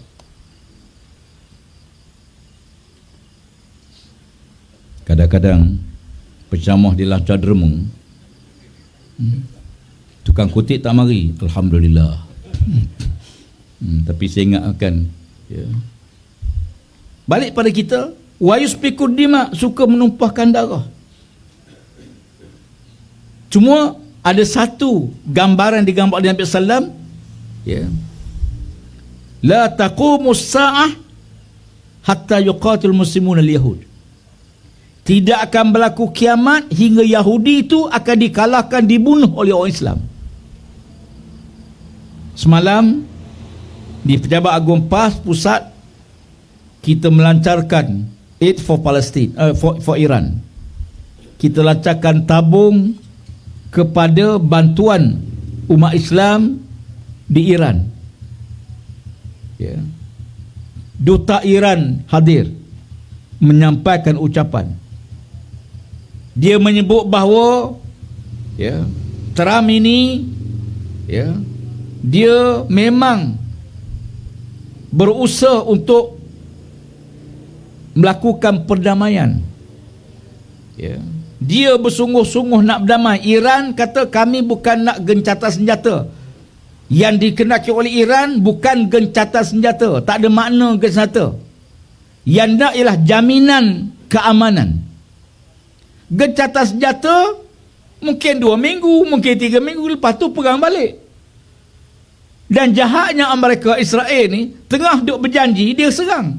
Kadang-kadang penceramah di lancar dermung, tukang kutip tak mari, alhamdulillah. Tapi saya ingatkan, ya. Balik pada kita, wa yusfikud dima, suka menumpahkan darah. Cuma ada satu gambaran digambar oleh Nabi sallam, ya. La taqumus sa'ah hatta yuqatil muslimun al-yahud. Tidak akan berlaku kiamat hingga Yahudi itu akan dikalahkan, dibunuh oleh orang Islam. Semalam di Pejabat Agung PAS pusat kita melancarkan Aid for Palestine, for Iran. Kita lancarkan tabung kepada bantuan umat Islam di Iran. Ya. Duta Iran hadir menyampaikan ucapan. Dia menyebut bahawa, ya, Trump ini, ya, dia memang berusaha untuk melakukan perdamaian. Ya. Dia bersungguh-sungguh nak berdamai. Iran kata kami bukan nak gencatan senjata. Yang dikenakan oleh Iran bukan gencatan senjata, tak ada makna gencatan senjata. Yang nak ialah jaminan keamanan. Gencatan senjata mungkin 2 minggu, mungkin 3 minggu, lepas tu perang balik. Dan jahatnya Amerika, Israel ni tengah duk berjanji dia serang.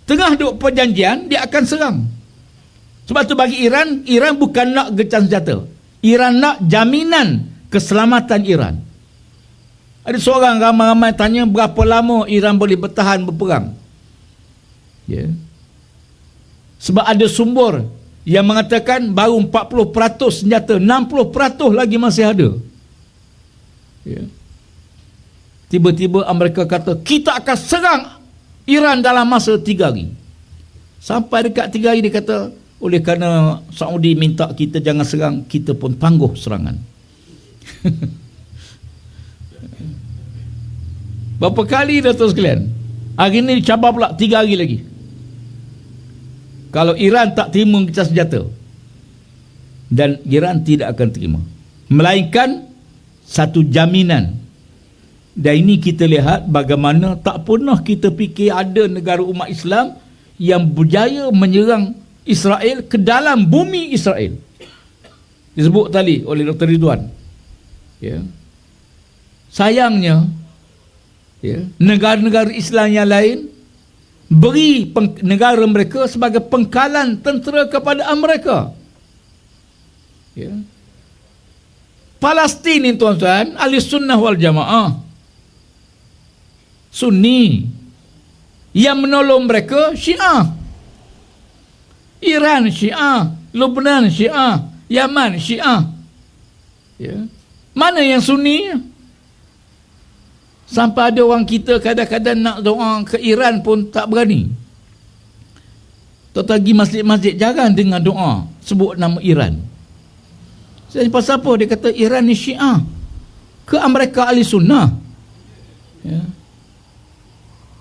Tengah duk perjanjian dia akan serang. Sebab tu bagi Iran, Iran bukan nak gencatan senjata. Iran nak jaminan keselamatan Iran. Ada seorang ramai-ramai tanya berapa lama Iran boleh bertahan berperang. Ya. Sebab ada sumber yang mengatakan baru 40% senjata, 60% lagi masih ada. Ya. Tiba-tiba Amerika kata kita akan serang Iran dalam masa 3 hari. Sampai dekat 3 hari dia kata, oleh kerana Saudi minta kita jangan serang, kita pun tangguh serangan. Berapa kali dah tuan sekalian? Hari ni cabar pula 3 hari lagi. Kalau Iran tak terima gencatan senjata, dan Iran tidak akan terima, melainkan satu jaminan. Dan ini kita lihat bagaimana tak pernah kita fikir ada negara umat Islam yang berjaya menyerang Israel ke dalam bumi Israel. Disebut tadi oleh Dr. Ridwan. Ya. Sayangnya, ya, negara-negara Islam yang lain beri negara mereka sebagai pengkalan tentera kepada Amerika. Ya. Palestin ni tuan-tuan, ahli sunnah wal jamaah, Sunni. Yang menolong mereka Syiah. Iran Syiah, Lebanon Syiah, Yaman Syiah. Ya. Mana yang Sunni? Sampai ada orang kita kadang-kadang nak doa ke Iran pun tak berani. Pergi masjid-masjid jarang dengar doa sebut nama Iran. Saya pasal apa? Dia kata Iran ni Syiah ke mereka ahli sunnah. Ya.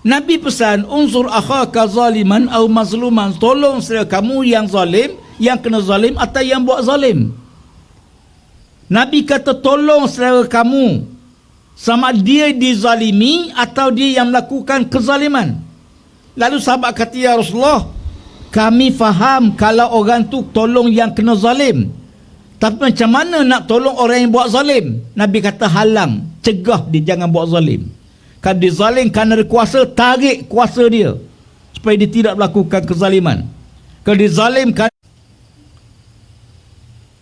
Nabi pesan, unsur akhaka zaliman atau mazluman, tolong saudara kamu yang zalim, yang kena zalim atau yang buat zalim. Nabi kata tolong saudara kamu sama dia dizalimi atau dia yang melakukan kezaliman. Lalu sahabat kata, ya Rasulullah, kami faham kalau orang tu tolong yang kena zalim, tapi macam mana nak tolong orang yang buat zalim? Nabi kata halang, cegah dia jangan buat zalim. Kalau dia zalim kerana ada kuasa, tarik kuasa dia supaya dia tidak melakukan kezaliman. Kalau dia zalim kan,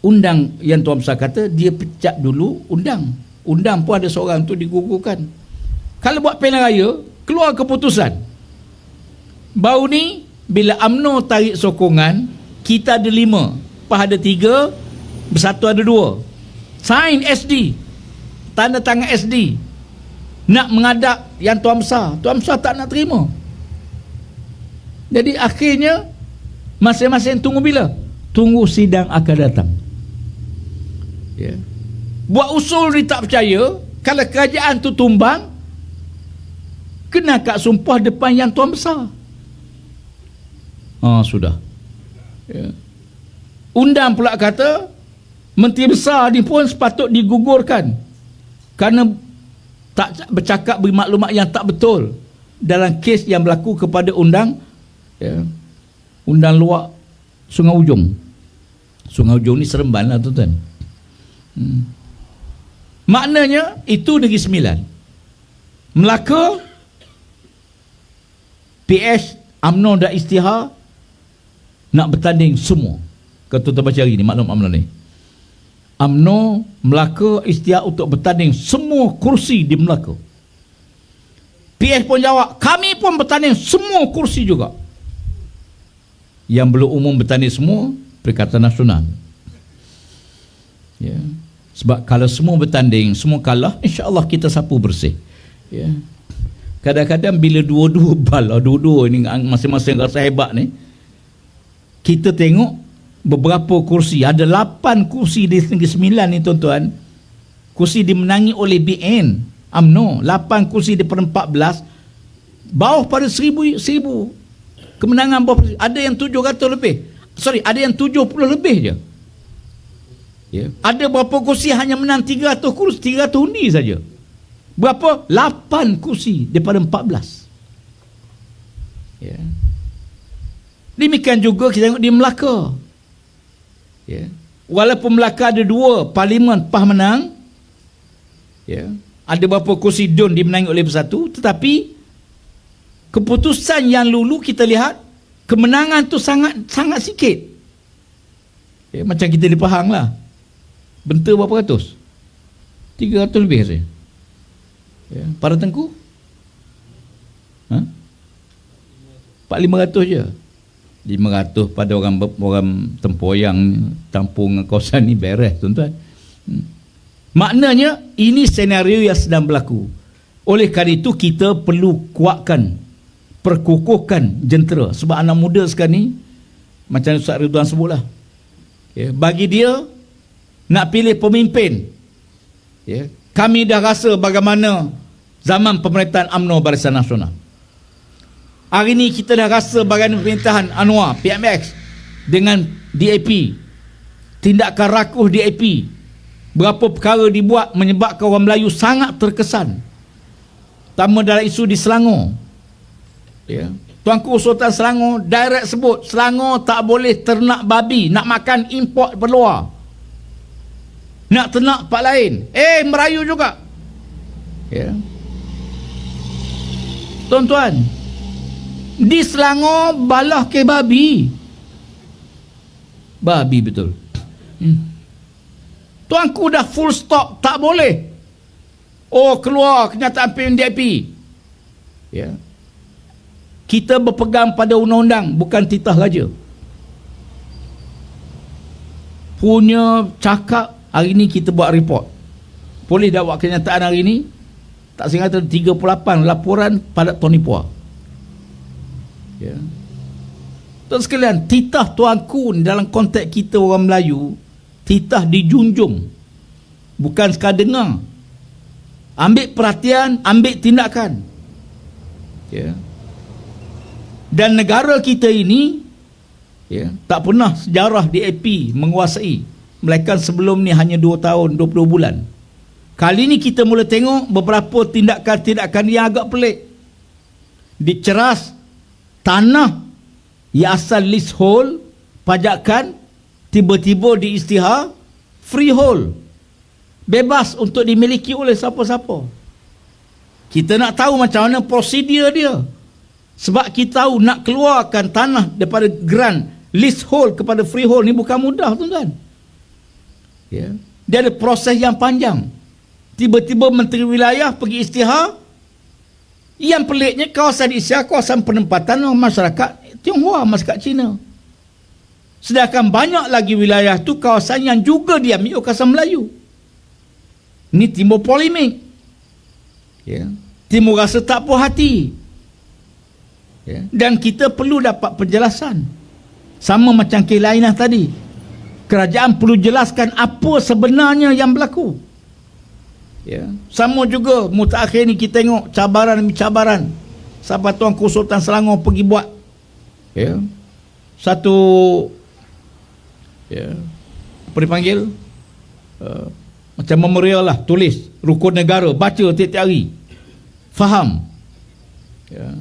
undang, yang Tuan Besar kata, dia pecat dulu undang pun ada seorang tu digugurkan. Kalau buat pilihan raya, keluar keputusan baru ni, bila UMNO tarik sokongan, kita ada 5, PAS ada 3, Bersatu ada 2, sign SD, tanda tangan SD, nak mengadap yang Tuan Besar tak nak terima. Jadi akhirnya masing-masing tunggu bila? Tunggu sidang akan datang. Ya. Buat usul ni tak percaya, kalau kerajaan tu tumbang, kena kat sumpah depan yang Tuan Besar. Sudah. Ya. Undang pula kata Menteri Besar ni pun sepatut digugurkan kerana tak bercakap beri maklumat yang tak betul dalam kes yang berlaku kepada undang luar Sungai Ujong. Sungai Ujong ni Seremban lah tuan-tuan. Maknanya itu Negeri Sembilan, Melaka, PS, UMNO dan Istiha nak bertanding semua. Kalau tuan-tuan baca hari ni maklum UMNO ni, UMNO, Melaka, Istiha untuk bertanding semua kursi di Melaka. PS pun jawab, kami pun bertanding semua kursi juga. Yang belum umum bertanding semua Perikatan Nasional. Ya. Sebab kalau semua bertanding, semua kalah, insya-Allah kita sapu bersih. Ya. Kadang-kadang bila dua-dua bala, dua-dua ni masing-masing rasa hebat ni, kita tengok beberapa kursi, ada 8 kursi di Negeri Sembilan ni tuan-tuan, kursi dimenangi oleh BN, UMNO, 8 kursi daripada 14, bawah pada 1000 kemenangan bawah, ada yang 700 lebih. Ada yang 70 lebih je. Ya. Ada berapa kursi hanya menang 300 kursi, 300 undi saja. Berapa? 8 kursi daripada 14. Ya. Demikian juga kita tengok di Melaka. Ya. Walaupun Melaka ada 2 parlimen PAS menang, ya, ada berapa kursi DUN dimenangi oleh Bersatu, tetapi keputusan yang lulu kita lihat kemenangan tu sangat sikit. Ya, macam kita di Pahang lah, benta berapa ratus? 300 lebih saja. Ya. Para Tengku 400-500 je. 500 pada orang tempoyang tampung kawasan ni beres tuan-tuan. Maknanya ini senario yang sedang berlaku. Oleh kerana itu kita perlu kuatkan, perkukuhkan jentera. Sebab anak muda sekarang ni macam Ustaz Ridwan sebutlah, ya, bagi dia nak pilih pemimpin, ya, kami dah rasa bagaimana zaman pemerintahan UMNO Barisan Nasional. Hari ini kita dah rasa bagaimana pemerintahan Anwar PMX dengan DAP, tindakan rakuh DAP, berapa perkara dibuat menyebabkan orang Melayu sangat terkesan, terutama dalam isu di Selangor. Ya. Tuanku Sultan Selangor direct sebut Selangor tak boleh ternak babi, nak makan import berluar, nak ternak pak lain, Merayu juga. Ya. Tuan-tuan, di Selangor balah ke babi betul. Tuanku dah full stop, tak boleh. Oh, keluar kenyataan PNDIP. Ya. Kita berpegang pada undang-undang, bukan titah raja. Punya cakap, hari ni kita buat report. Polis dah buat kenyataan hari ni, tak sehingga 38 laporan pada penipuan. Ya. Tuan sekalian, titah tuanku dalam konteks kita orang Melayu, titah dijunjung, bukan sekadar dengar. Ambil perhatian, ambil tindakan. Ya. Dan negara kita ini, ya, tak pernah sejarah DAP menguasai, melainkan sebelum ni hanya 2 tahun 20 bulan. Kali ni kita mula tengok beberapa tindakan-tindakan yang agak pelik. Diceras tanah yang asal leasehold, pajakan, tiba-tiba diisytihar freehold, bebas untuk dimiliki oleh siapa-siapa. Kita nak tahu macam mana prosedur dia, sebab kita tahu nak keluarkan tanah daripada grant leasehold kepada freehold ni bukan mudah, tuan-tuan. Ya. Dia ada proses yang panjang. Tiba-tiba Menteri Wilayah pergi isytihar. Yang peliknya, kawasan isytihar kawasan penempatan masyarakat Tionghoa, masyarakat Cina. Sedangkan banyak lagi wilayah tu kawasan yang juga diambil kawasan Melayu. Ini timbul polemik. Ya. Timbul rasa tak puas hati. Ya. Dan kita perlu dapat penjelasan. Sama macam kes Lainah tadi. Kerajaan perlu jelaskan apa sebenarnya yang berlaku. Ya. Sama juga mutakhir ni kita tengok cabaran demi cabaran. Sampai Tuanku Sultan Selangor pergi buat, ya, satu, ya, apa dipanggil, macam memorial lah, tulis rukun negara, baca tiap-tiap hari, faham, ya,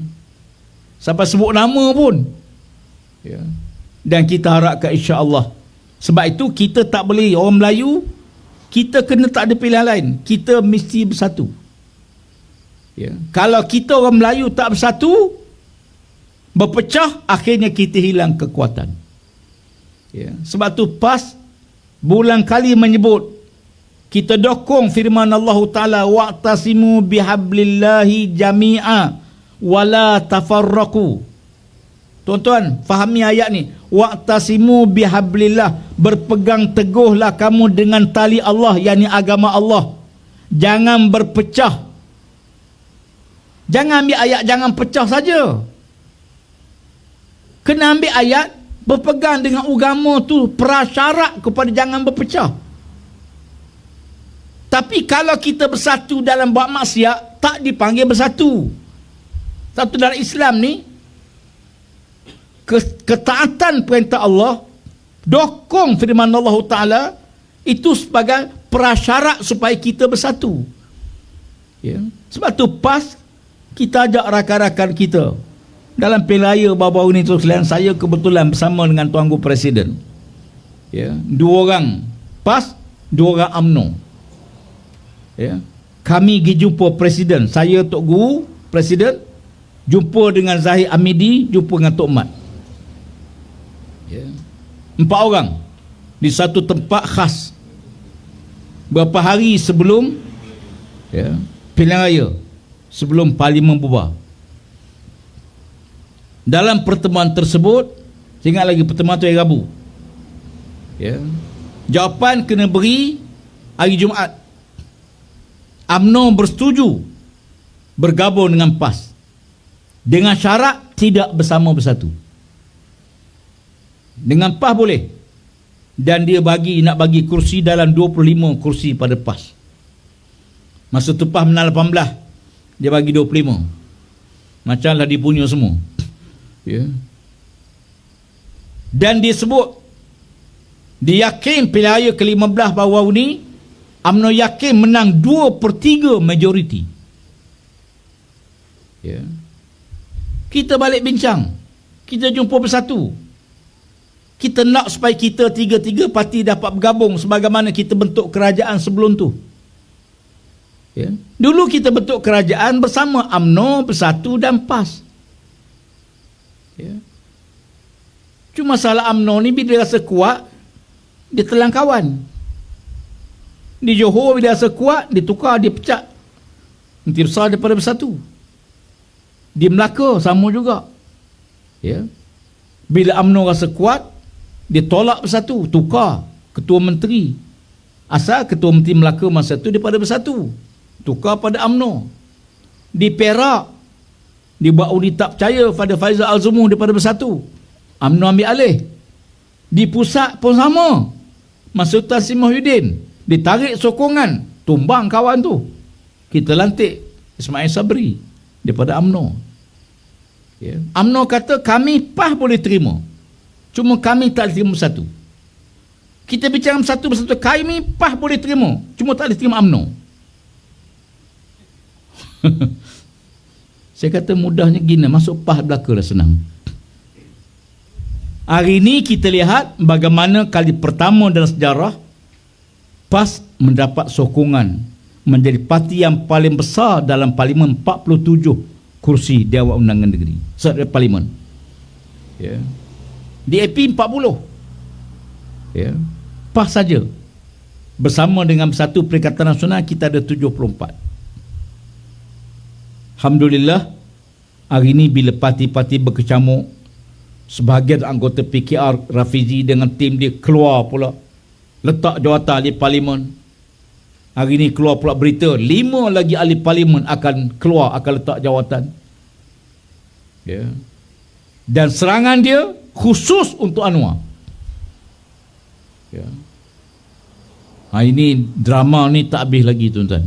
sampai sebut nama pun, ya. Dan kita harapkan insya-Allah. Sebab itu kita tak boleh, orang Melayu kita kena tak ada pilihan lain, kita mesti bersatu, ya. Kalau kita orang Melayu tak bersatu, berpecah, akhirnya kita hilang kekuatan, ya. Sebab tu PAS berulang kali menyebut, kita dokong firman Allah Ta'ala, wa'tasimu bihablillahi jami'a wala tafarraqu. Tuan-tuan fahami ayat ni, wa'tasimu bihablillah, berpegang teguhlah kamu dengan tali Allah, yakni agama Allah, jangan berpecah. Jangan ambil ayat jangan pecah saja, kena ambil ayat berpegang dengan agama tu, prasyarat kepada jangan berpecah. Tapi kalau kita bersatu dalam buat maksiat, tak dipanggil bersatu. Satu dalam Islam ni, ketaatan perintah Allah, dokong firman Allah Ta'ala, itu sebagai prasyarat supaya kita bersatu, ya. Sebab tu PAS kita ajak rakan-rakan kita dalam pilihan raya baru-baru ni, tu selain saya kebetulan bersama dengan Tuanku Presiden, ya, 2 orang PAS, 2 orang UMNO, ya. Kami pergi jumpa Presiden, saya Tok Guru Presiden, jumpa dengan Zahid Amidi, jumpa dengan Tok Mat, ya. 4 orang di satu tempat khas beberapa hari sebelum, ya, pilihan raya, sebelum Parlimen bubar. Dalam pertemuan tersebut, saya ingat lagi pertemuan tu hari Rabu, ya, jawapan kena beri hari Jumaat. UMNO bersetuju bergabung dengan PAS dengan syarat tidak bersama bersatu. Dengan PAS boleh, dan dia nak bagi kursi dalam 25 kursi pada PAS. Masa tu PAS menang 18, dia bagi 25, macamlah dia punya semua, ya. Dan dia sebut, dia yakin pilihan raya ke-15 baru-baru ni, UMNO yakin menang 2/3 majoriti, ya. Kita balik bincang, kita jumpa bersatu. Kita nak supaya kita 3 parti dapat bergabung sebagaimana kita bentuk kerajaan sebelum tu, ya. Dulu kita bentuk kerajaan bersama UMNO, Bersatu dan PAS, ya. Cuma salah UMNO ni bila dia rasa kuat, dia telan kawan. Di Johor bila rasa kuat, dia tukar, dia pecat. Nanti besar daripada bersatu. Di Melaka sama juga. Ya. Bila UMNO rasa kuat, dia tolak bersatu, tukar ketua menteri. Asal ketua menteri Melaka masa tu daripada bersatu, tukar pada UMNO. Di Perak, dibuat undi tak percaya pada Faizal Al-Zumur daripada bersatu, UMNO ambil alih. Di pusat pun sama. Masa Tan Sri Muhyiddin ditarik sokongan, tumbang kawan tu, kita lantik Ismail Sabri daripada UMNO. Ya. UMNO kata kami PAS boleh terima, cuma kami tak terima bersatu. Kita bicara bersatu, kami PAS boleh terima, cuma tak boleh terima UMNO. Saya kata mudahnya gini, masuk PAS belaka dah senang. Hari ini kita lihat bagaimana kali pertama dalam sejarah PAS mendapat sokongan menjadi parti yang paling besar dalam parlimen, 47 kursi Dewan Undangan Negeri, parlimen. Ya. DAP 40. Ya. PAS saja bersama dengan Bersatu Perikatan Nasional kita ada 74. Alhamdulillah, hari ini bila parti-parti berkecamuk, sebahagian anggota PKR Rafizi dengan tim dia keluar pula letak jawatan ahli parlimen. Hari ini keluar pula berita 5 lagi ahli parlimen akan keluar, akan letak jawatan. Ya. Dan serangan dia khusus untuk Anwar. Ya. Ini drama ni tak habis lagi tuan-tuan.